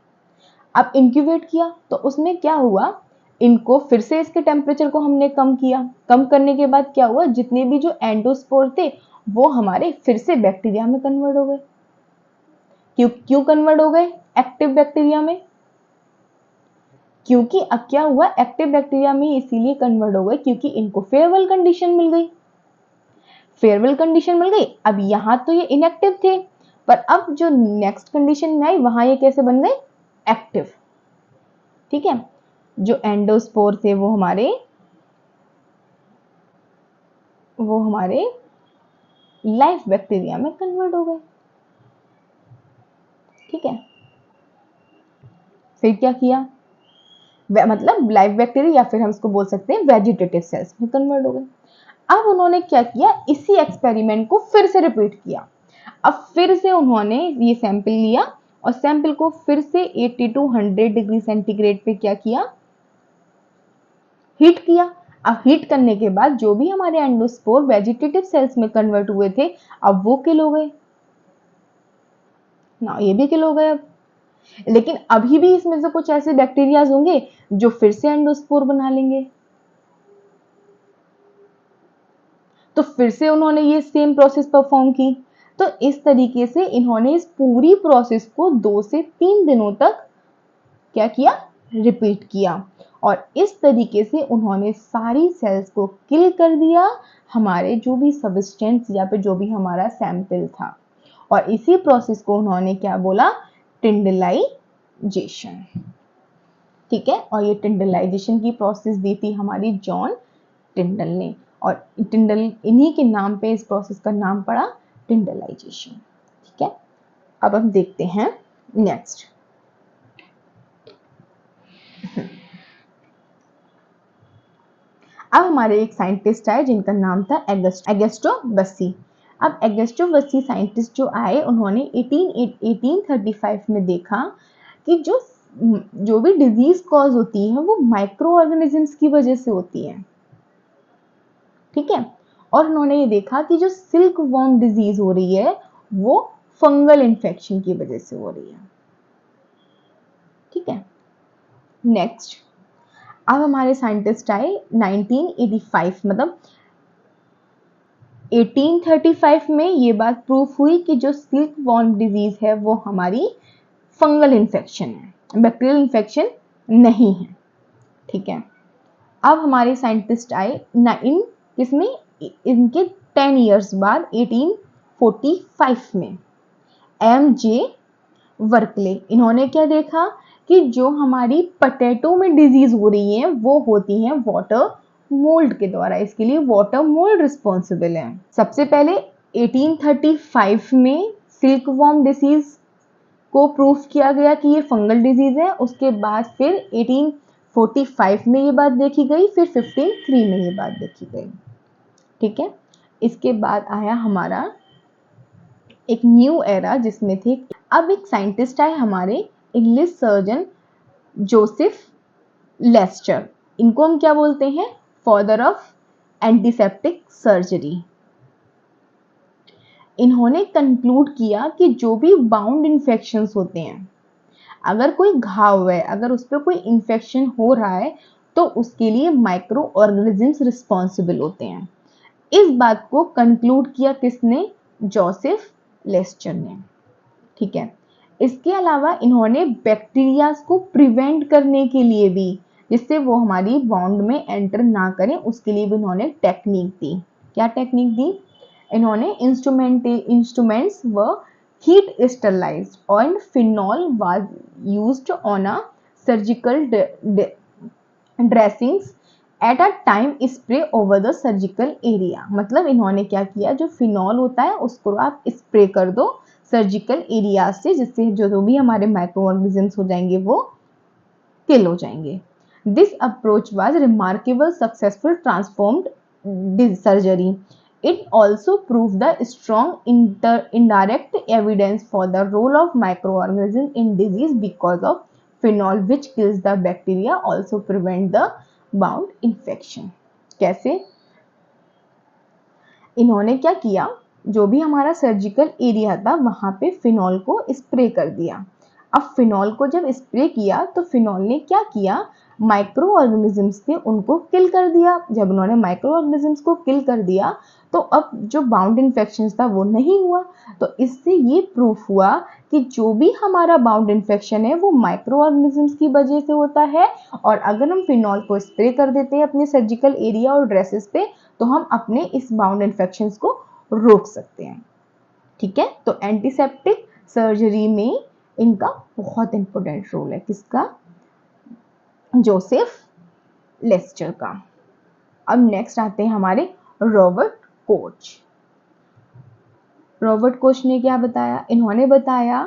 अब इंक्यूबेट किया तो उसमें क्या हुआ, इनको फिर से इसके टेम्परेचर को हमने कम किया। कम करने के बाद क्या हुआ, जितने भी जो एंडोस्पोर थे वो हमारे फिर से बैक्टीरिया में कन्वर्ट हो गए। क्यों कन्वर्ट हो गए एक्टिव बैक्टीरिया में? क्योंकि अब क्या हुआ, एक्टिव बैक्टीरिया में इसीलिए कन्वर्ट हो गए क्योंकि इनको फेवरेबल कंडीशन मिल गई। फेवरेबल कंडीशन मिल गई। अब यहां तो ये इनएक्टिव थे, पर अब जो नेक्स्ट कंडीशन में आई वहां ये कैसे बन गए, एक्टिव। ठीक है, जो एंडोस्पोर थे वो हमारे लाइफ बैक्टीरिया में कन्वर्ट हो गए। ठीक है, फिर क्या किया, मतलब लाइफ बैक्टीरिया या फिर हम इसको बोल सकते हैं वेजिटेटिव सेल्स में कन्वर्ट हो गए। अब उन्होंने क्या किया, इसी एक्सपेरिमेंट को फिर से रिपीट किया। अब फिर से उन्होंने ये सैंपल लिया और सैंपल को फिर से 80 to 100 डिग्री सेंटीग्रेड पे क्या किया, हीट किया। अब हीट करने के बाद जो भी हमारे एंडोस्पोर वेजिटेटिव सेल्स में कन्वर्ट हुए थे, अब वो किल हो गए ना, ये भी किल हो गए। अब लेकिन अभी भी इसमें से कुछ ऐसे बैक्टीरियाज होंगे जो फिर से एंडोस्पोर बना लेंगे। तो फिर से उन्होंने ये सेम प्रोसेस परफॉर्म की। तो इस तरीके से इन्होंने इस पूरी प्रोसेस को 2 से 3 दिनों तक क्या किया, रिपीट किया। और इस तरीके से उन्होंने सारी सेल्स को किल कर दिया, हमारे जो भी सब्सटेंस या फिर जो भी हमारा सैंपल था। और इसी प्रोसेस को उन्होंने क्या बोला, टिंडलाइजेशन। ठीक है, और ये टिंडलाइजेशन की प्रोसेस दी थी हमारी जॉन टिंडल ने, और टिंडल इन्हीं के नाम पे इस प्रोसेस का नाम पड़ा टिंडलाइजेशन। ठीक है, अब हम देखते हैं नेक्स्ट। अब हमारे एक साइंटिस्ट आए जिनका नाम था एगस्टो बस्सी। अब एगस्टो बस्सी साइंटिस्ट जो आए, उन्होंने 1835 में देखा कि जो भी डिजीज कॉज होती है वो माइक्रो ऑर्गेनिजम्स की वजह से होती है। ठीक है, और उन्होंने ये देखा कि जो सिल्क वॉर्म डिजीज हो रही है वो फंगल इन्फेक्शन की वजह से हो रही है। ठीक है, नेक्स्ट। अब हमारे साइंटिस्ट आए 1985, मतलब 1835 में ये बात प्रूफ हुई कि जो सिल्क वॉर्म डिजीज है वो हमारी फंगल इन्फेक्शन है, बैक्टीरियल इन्फेक्शन नहीं है। ठीक है, अब हमारे साइंटिस्ट आए इसमें इनके 10 इयर्स बाद 1845 में एम.जे. वर्कले। इन्होंने क्या देखा कि जो हमारी पोटैटो में डिजीज हो रही है वो होती है वाटर मोल्ड के द्वारा। इसके लिए वाटर मोल्ड रिस्पॉन्सिबल है। सबसे पहले 1835 में सिल्क वॉर्म डिजीज को प्रूफ किया गया कि ये फंगल डिजीज है। उसके बाद फिर 1845 में ये बात देखी गई, फिर 53 में ये बात देखी गई। ठीक है, इसके बाद आया हमारा एक न्यू एरा जिसमें थे। अब एक साइंटिस्ट आए हमारे इंग्लिश सर्जन जोसेफ लेस्टर। इनको हम क्या बोलते हैं, फादर ऑफ एंटीसेप्टिक सर्जरी। इन्होंने कंक्लूड किया कि जो भी बाउंड इन्फेक्शंस होते हैं, अगर कोई घाव है, अगर उस पर कोई इन्फेक्शन हो रहा है तो उसके लिए माइक्रो ऑर्गेनिजम्स रिस्पॉन्सिबल होते हैं। इस बात को कंक्लूड किया किसने, जोसेफ लेस्टर ने। ठीक है, इसके अलावा इन्होंने बैक्टीरिया को प्रिवेंट करने के लिए भी जिससे वो हमारी बाउंड में एंटर ना करें, उसके लिए भी इन्होंने टेक्निक दी। क्या टेक्निक दी इन्होंने? इंस्ट्रूमेंट्स व heat sterilized and phenol was used on a surgical dressings at a time spray over the surgical area। मतलब इन्होंने क्या किया, जो फिनॉल होता है उसको आप स्प्रे कर दो सर्जिकल एरिया से, जिससे जो भी हमारे माइक्रो ऑर्गेनिजम्स हो जाएंगे वो किल हो जाएंगे। This approach was remarkable successful transformed surgery. It also proved the strong indirect evidence for the role of microorganisms in disease because of phenol, which kills the bacteria, also prevent the bound infection। कैसे? इन्होंने क्या किया, जो भी हमारा surgical area था वहां पे फिनॉल को स्प्रे कर दिया। अब फिनॉल को जब स्प्रे किया तो फिनॉल ने क्या किया, माइक्रो ऑर्गेनिजम्स थे उनको किल कर दिया। जब उन्होंने माइक्रो ऑर्गेनिजम्स को किल कर दिया तो अब जो बाउंड इन्फेक्शन था वो नहीं हुआ। तो इससे ये प्रूफ हुआ कि जो भी हमारा बाउंड इन्फेक्शन है वो माइक्रो ऑर्गेनिजम्स की वजह से होता है, और अगर हम फिनॉल को स्प्रे कर देते हैं अपने सर्जिकल एरिया और ड्रेसेस पे तो हम अपने इस बाउंड इन्फेक्शन को रोक सकते हैं। ठीक है, तो एंटीसेप्टिक सर्जरी में इनका बहुत इंपॉर्टेंट रोल है। किसका? जोसेफ लेस्टर का। अब नेक्स्ट आते हैं हमारे रॉबर्ट कोच। रॉबर्ट कोच ने क्या बताया, इन्होंने बताया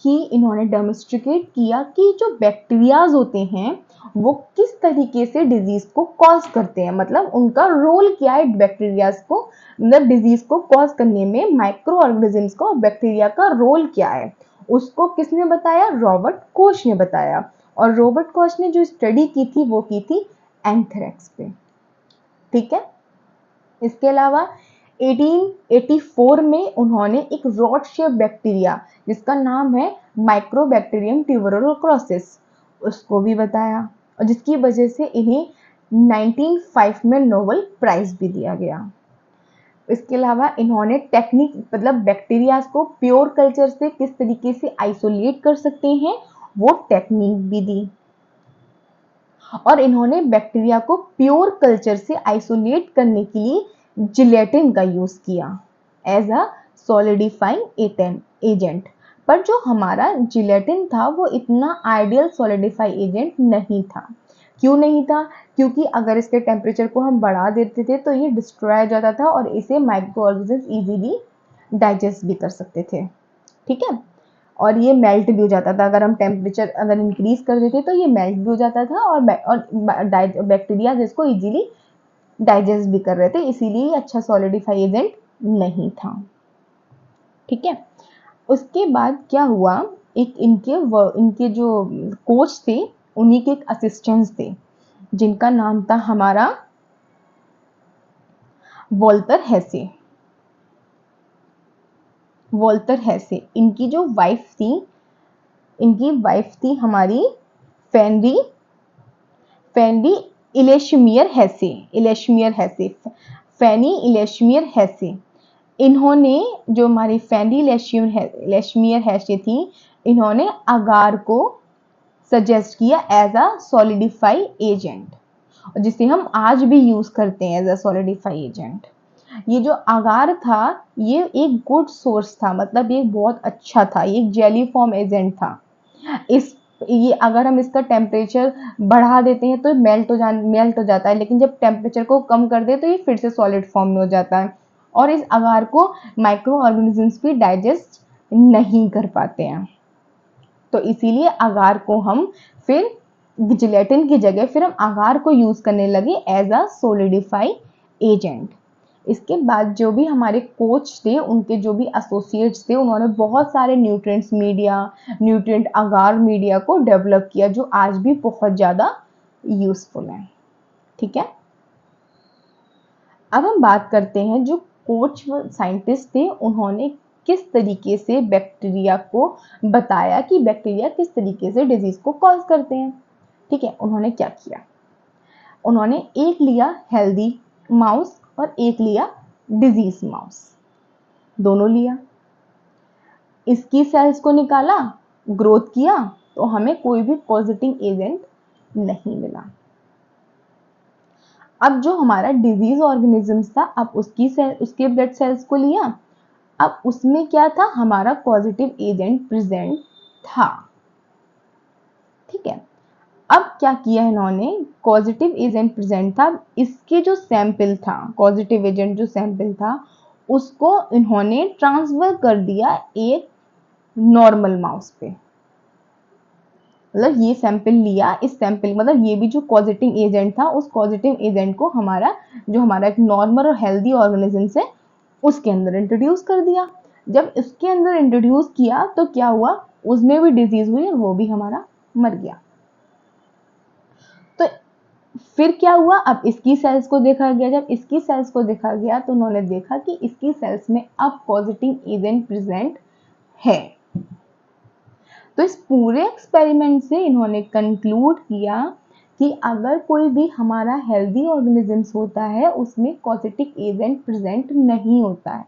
कि इन्होंने डेमोन्स्ट्रेट किया कि जो बैक्टीरियाज होते हैं वो किस तरीके से डिजीज को कॉज करते हैं, मतलब उनका रोल क्या है बैक्टीरियाज को, मतलब डिजीज को कॉज करने में माइक्रो ऑर्गेनिजम्स का और बैक्टीरिया का रोल क्या है, उसको किसने बताया? रॉबर्ट कोच ने बताया। और रॉबर्ट कोच ने जो स्टडी की थी वो की थी एंथ्रेक्स पे। ठीक है, इसके अलावा 1884 में उन्होंने एक रॉड शेप बैक्टीरिया जिसका नाम है माइक्रोबैक्टीरियम ट्यूबरकुलोसिस उसको भी बताया, और जिसकी वजह से इन्हें 1905 में नोबेल प्राइज भी दिया गया। इसके अलावा इन्होंने टेक्निक, मतलब बैक्टीरिया को प्योर कल्चर से किस तरीके से आइसोलेट कर सकते हैं वो टेक्निक भी दी, और इन्होंने बैक्टीरिया को प्योर कल्चर से आइसोलेट करने के लिए जिलेटिन का यूज किया एज अ सॉलिडिफाइंग एजेंट। पर जो हमारा जिलेटिन था वो इतना आइडियल सॉलिडिफाई एजेंट नहीं था। क्यों नहीं था? क्योंकि अगर इसके टेम्परेचर को हम बढ़ा देते थे तो ये डिस्ट्रॉय हो जाता था और इसे माइक्रो ऑर्गेनिजम्स इजीली डाइजेस्ट भी कर सकते थे। ठीक है, और ये मेल्ट भी हो जाता था। अगर हम टेम्परेचर अगर इंक्रीज कर देते तो ये मेल्ट भी हो जाता था, और बैक्टीरिया जिसको इजीली डाइजेस्ट भी कर रहे थे, इसीलिए अच्छा सॉलिडिफाई एजेंट नहीं था। ठीक है, उसके बाद क्या हुआ, एक इनके जो कोच थे उन्हीं के एक असिस्टेंट्स थे जिनका नाम था हमारा वोल्टर हेसे। वोल्टर हेसे, इनकी जो वाइफ थी, इनकी वाइफ थी हमारी फेनरी इलेशमियर हेसे। फैनी इलेशमियर हेसे। इन्होंने, जो हमारी फैनी इलेशमियर हेसे थी, इन्होंने अगार को सजेस्ट किया एज अ सॉलिडिफाई एजेंट, जिसे हम आज भी यूज करते हैं एज अ सॉलिडिफाई एजेंट। ये जो अगार था ये एक गुड सोर्स था, मतलब ये बहुत अच्छा था, ये एक जेली फॉर्म एजेंट था। ये अगर हम इसका टेम्परेचर बढ़ा देते हैं तो मेल्ट हो जाता है, लेकिन जब टेम्परेचर को कम कर दे तो ये फिर से सॉलिड फॉर्म में हो जाता है, और इस अगार को माइक्रो ऑर्गेनिजम्स भी डाइजेस्ट नहीं कर पाते हैं। तो इसीलिए अगार को हम फिर जिलेटिन की जगह फिर हम अगार को यूज करने लगे एज अ सोलिडिफाई एजेंट। इसके बाद जो भी हमारे कोच थे, उनके जो भी एसोसिएट्स थे, उन्होंने बहुत सारे न्यूट्रिएंट अगार मीडिया को डेवलप किया जो आज भी बहुत ज्यादा यूजफुल है। ठीक है, अब हम बात करते हैं जो कोच साइंटिस्ट थे उन्होंने किस तरीके से बैक्टीरिया को बताया कि बैक्टीरिया किस तरीके से डिजीज को कॉज करते हैं। ठीक है, उन्होंने क्या किया, उन्होंने एक लिया हेल्दी माउस और एक लिया डिजीज माउस, दोनों लिया, इसकी सेल्स को निकाला, ग्रोथ किया, तो हमें कोई भी पॉजिटिव एजेंट नहीं मिला। अब जो हमारा डिजीज ऑर्गेनिजम्स था, अब उसके ब्लड सेल्स को लिया, अब उसमें क्या था, हमारा पॉजिटिव एजेंट प्रेजेंट था। ठीक है, अब क्या किया इन्होंने, पॉजिटिव एजेंट प्रेजेंट था, इसके जो सैंपल था, पॉजिटिव एजेंट जो सैंपल था, उसको इन्होंने ट्रांसफर कर दिया एक नॉर्मल माउस पे। मतलब ये सैंपल लिया, इस सैंपल मतलब ये भी जो पॉजिटिव एजेंट था, उस पॉजिटिव एजेंट को हमारा एक नॉर्मल और हेल्दी ऑर्गेनिज्म से उसके अंदर इंट्रोड्यूस कर दिया। जब इसके अंदर इंट्रोड्यूस किया तो क्या हुआ, उसमें भी डिजीज हुई और वो भी हमारा मर गया। तो फिर क्या हुआ, अब इसकी सेल्स को देखा गया, जब इसकी सेल्स को देखा गया तो उन्होंने देखा कि इसकी सेल्स में अब पॉजिटिव एजेंट प्रेजेंट है। तो इस पूरे एक्सपेरिमेंट से इन्होंने कंक्लूड किया कि अगर कोई भी हमारा हेल्दी ऑर्गेनिजम्स होता है उसमें पॉजिटिव एजेंट प्रेजेंट नहीं होता है,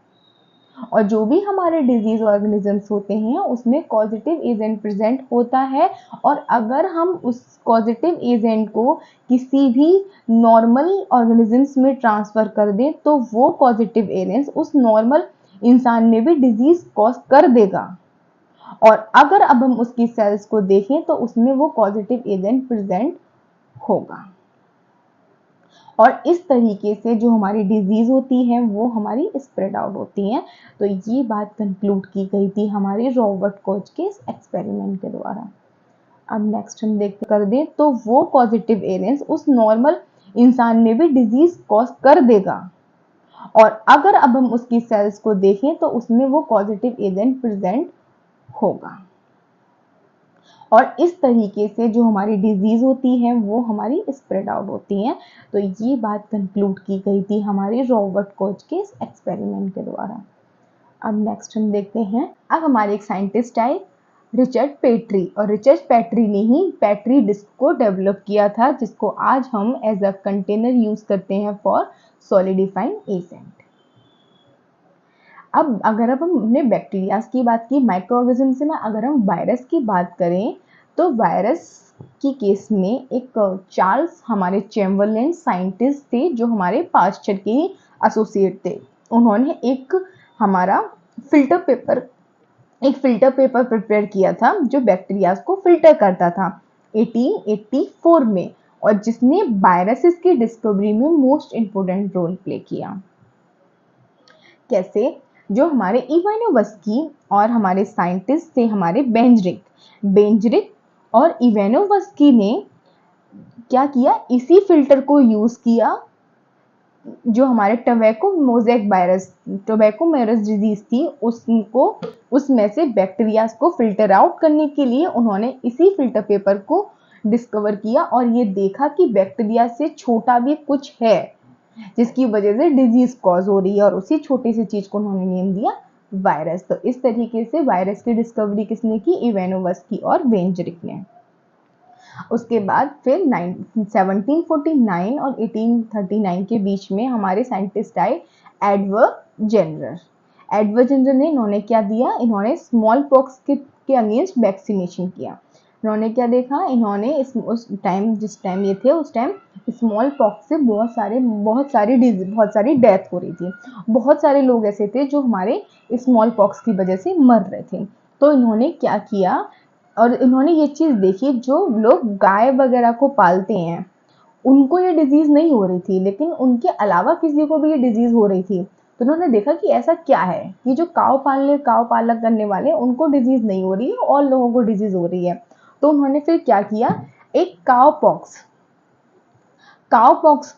और जो भी हमारे डिजीज ऑर्गेनिजम्स होते हैं उसमें पॉजिटिव एजेंट प्रेजेंट होता है। और अगर हम उस पॉजिटिव एजेंट को किसी भी नॉर्मल ऑर्गेनिजम्स में ट्रांसफर कर दें तो वो पॉजिटिव एजेंट उस नॉर्मल इंसान में भी डिजीज कॉज कर देगा। और अगर अब हम उसकी सेल्स को देखें तो उसमें वो पॉजिटिव एजेंट प्रेजेंट होगा। और इस तरीके से जो हमारी डिजीज होती है वो हमारी स्प्रेड आउट होती हैं। तो ये बात कंक्लूड की गई थी हमारे रॉबर्ट कोच के इस एक्सपेरिमेंट के द्वारा। अब नेक्स्ट हम देख कर दें तो वो पॉजिटिव एजेंट्स उस नॉर्मल इंसान में भी डिजीज कॉज कर देगा। और अगर अब हम उसकी सेल्स को देखें तो उसमें वो पॉजिटिव एजेंट प्रेजेंट होगा। और इस तरीके से जो हमारी डिजीज होती है वो हमारी स्प्रेड आउट होती हैं। तो ये बात कंक्लूड की गई थी हमारे रॉबर्ट कोच के इस एक्सपेरिमेंट के द्वारा। अब नेक्स्ट हम देखते हैं, अब हमारे एक साइंटिस्ट आए रिचर्ड पेट्री, और रिचर्ड पेट्री ने ही पेट्री डिस्क को डेवलप किया था, जिसको आज हम एज अ कंटेनर यूज करते हैं फॉर सॉलिडिफाइंग एजेंट। अब अगर अब हमने बैक्टीरिया की बात की, माइक्रो ऑर्गेनिज्म से, अगर हम वायरस की बात करें तो वायरस की केस में एक चार्ल्स हमारे चैम्बरलेन साइंटिस्ट थे जो हमारे पास्चर के एसोसिएट थे। उन्होंने एक हमारा फिल्टर पेपर प्रिपेयर किया था जो बैक्टीरिया को फिल्टर करता था 1884 में, और जिसने वायरसेस की डिस्कवरी में मोस्ट इंपोर्टेंट रोल प्ले किया। कैसे, जो हमारे इवानोवस्की और हमारे साइंटिस्ट थे हमारे बेंजरिक और इवानोवस्की ने क्या किया, इसी फिल्टर को यूज किया जो हमारे टोबैको मोरस डिजीज थी उसको, उसमें से बैक्टीरिया को फिल्टर आउट करने के लिए उन्होंने इसी फिल्टर पेपर को डिस्कवर किया और ये देखा कि बैक्टीरिया से छोटा भी कुछ है जिसकी वजह से डिजीज कॉज हो रही है, और उसी छोटी सी चीज को उन्होंने नेम दिया वायरस। तो इस तरीके से वायरस की डिस्कवरी किसने की, इवानोवस्की और बेंजरिक ने। उसके बाद फिर 1749 और 1839 के बीच में हमारे साइंटिस्ट आए एडवर्ड जेनर ने, इन्होंने क्या दिया, इन्होंने स्मॉल पॉक्स के अगेंस्ट वैक्सीनेशन किया। इन्होंने क्या देखा, इन्होंने जिस टाइम ये थे उस टाइम स्मॉल पॉक्स से बहुत सारी डेथ हो रही थी। बहुत सारे लोग ऐसे थे जो हमारे स्मॉल पॉक्स की वजह से मर रहे थे। तो इन्होंने क्या किया, और इन्होंने ये चीज़ देखी, जो लोग गाय वगैरह को पालते हैं उनको ये डिजीज़ नहीं हो रही थी, लेकिन उनके अलावा किसी को भी ये डिजीज़ हो रही थी। तो उन्होंने देखा कि ऐसा क्या है कि जो काव पालक करने वाले उनको डिजीज़ नहीं हो रही है और लोगों को डिजीज़ हो रही है। तो उन्होंने फिर क्या किया, एक काव पॉक्स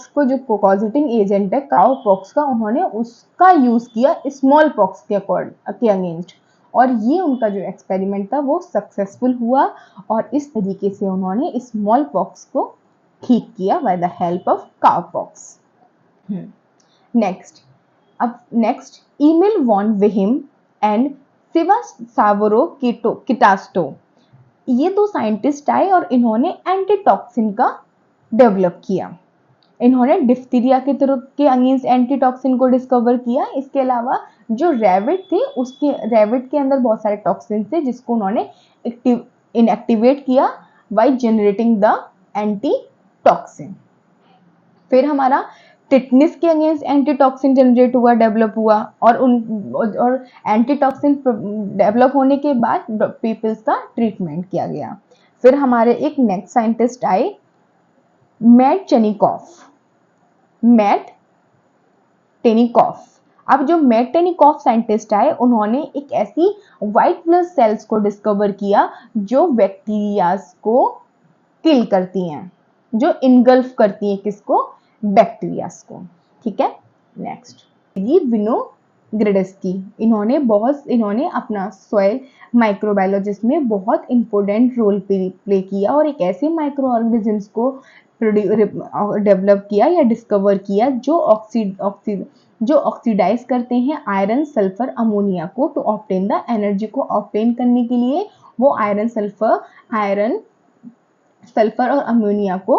को जो पॉजिटिव एजेंट है काव पॉक्स का, उन्होंने उसका यूज किया स्मॉल पॉक्स के अगेंस्ट, और ये उनका जो एक्सपेरिमेंट था वो सक्सेसफुल हुआ, और इस तरीके से उन्होंने स्मॉल पॉक्स को ठीक किया बाय द हेल्प ऑफ काव pox. Next Emil von विहिम and सिवासावरो किटास्टो, ये दो साइंटिस्ट आए और इन्होंने एंटीटॉक्सिन का डेवलप किया। इन्होंने डिफ्थीरिया के अगेंस्ट एंटीटॉक्सिन को डिस्कवर किया। इसके अलावा जो रैबिट थे उसके रैबिट के अंदर बहुत सारे टॉक्सिन थे जिसको उन्होंने इनएक्टिवेट किया बाय जनरेटिंग द एंटीटॉक्सिन। फिर हमारा टिटनिस के अगेंस्ट एंटीटॉक्सिन जनरेट हुआ, डेवलप हुआ, और एंटीटॉक्सिन डेवलप होने के बाद पीपल्स का ट्रीटमेंट किया गया। फिर हमारे एक नेक्स्ट साइंटिस्ट आए, मैट चेनिकॉफ। मैट टेनिकॉफ। अब जो मैट टेनिकॉफ साइंटिस्ट आए, उन्होंने एक ऐसी व्हाइट ब्लड सेल्स को डिस्कवर किया जो बैक्टीरियाज को किल करती हैं, जो इनगल्फ करती हैं किसको, बैक्टीरियाज को। ठीक है, नेक्स्ट ये विनोग्रेड्स्की। इन्होंने अपना सॉइल माइक्रोबायोलॉजिस्ट में बहुत इंपॉर्टेंट रोल प्ले किया और एक ऐसे माइक्रो ऑर्गेनिजम्स को डेवलप किया या डिस्कवर किया जो ऑक्सीडाइज करते हैं आयरन, सल्फर, अमोनिया को टू ऑब्टेन द एनर्जी को ऑब्टेन करने के लिए वो आयरन, सल्फर और अमोनिया को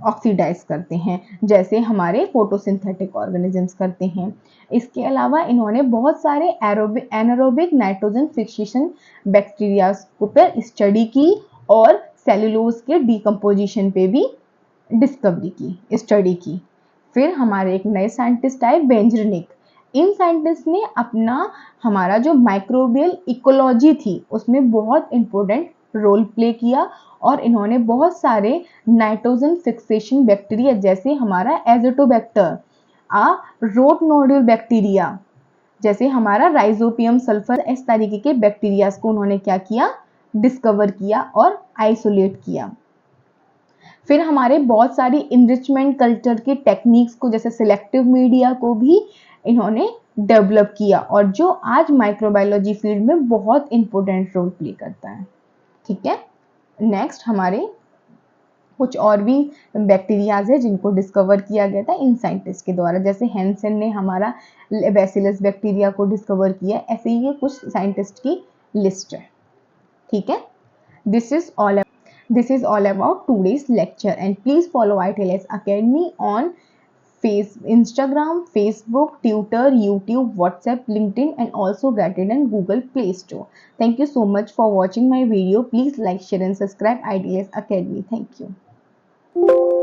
ऑक्सीडाइज करते हैं, जैसे हमारे फोटोसिंथेटिक ऑर्गेनिजम्स करते हैं। इसके अलावा इन्होंने बहुत सारे एनारोबिक नाइट्रोजन फिक्सेशन बैक्टीरिया पर स्टडी की और सेलुलोज के डिकम्पोजिशन पे भी स्टडी की। फिर हमारे एक नए साइंटिस्ट आए, वेंजरनिक। इन साइंटिस्ट ने हमारा जो माइक्रोबियल इकोलॉजी थी उसमें बहुत इंपॉर्टेंट रोल प्ले किया और इन्होंने बहुत सारे नाइट्रोजन फिक्सेशन बैक्टीरिया जैसे हमारा एजोटोबैक्टर, रोट नोड्यूल बैक्टीरिया, जैसे हमारा राइजोपियम सल्फर, इस तरीके के बैक्टीरिया को उन्होंने क्या किया, डिस्कवर किया और आइसोलेट किया। फिर हमारे बहुत सारी इनरिचमेंट कल्चर की टेक्निक्स को जैसे सिलेक्टिव मीडिया को भी इन्होंने डेवलप किया और जो आज माइक्रोबायोलॉजी फील्ड में बहुत इंपॉर्टेंट रोल प्ले करता है। ठीक है, नेक्स्ट हमारे कुछ और भी बैक्टीरियाज है जिनको डिस्कवर किया गया था इन साइंटिस्ट के द्वारा, जैसे हैंसन ने हमारा बैसिलस बैक्टीरिया को डिस्कवर किया। ऐसे ही ये कुछ साइंटिस्ट की लिस्ट है। ठीक है, this is all about today's lecture, and please follow ITLS Academy on Instagram, Facebook, Twitter, YouTube, WhatsApp, LinkedIn, and also get it in Google Play Store. Thank you so much for watching my video. Please like, share, and subscribe ITLS Academy. Thank you.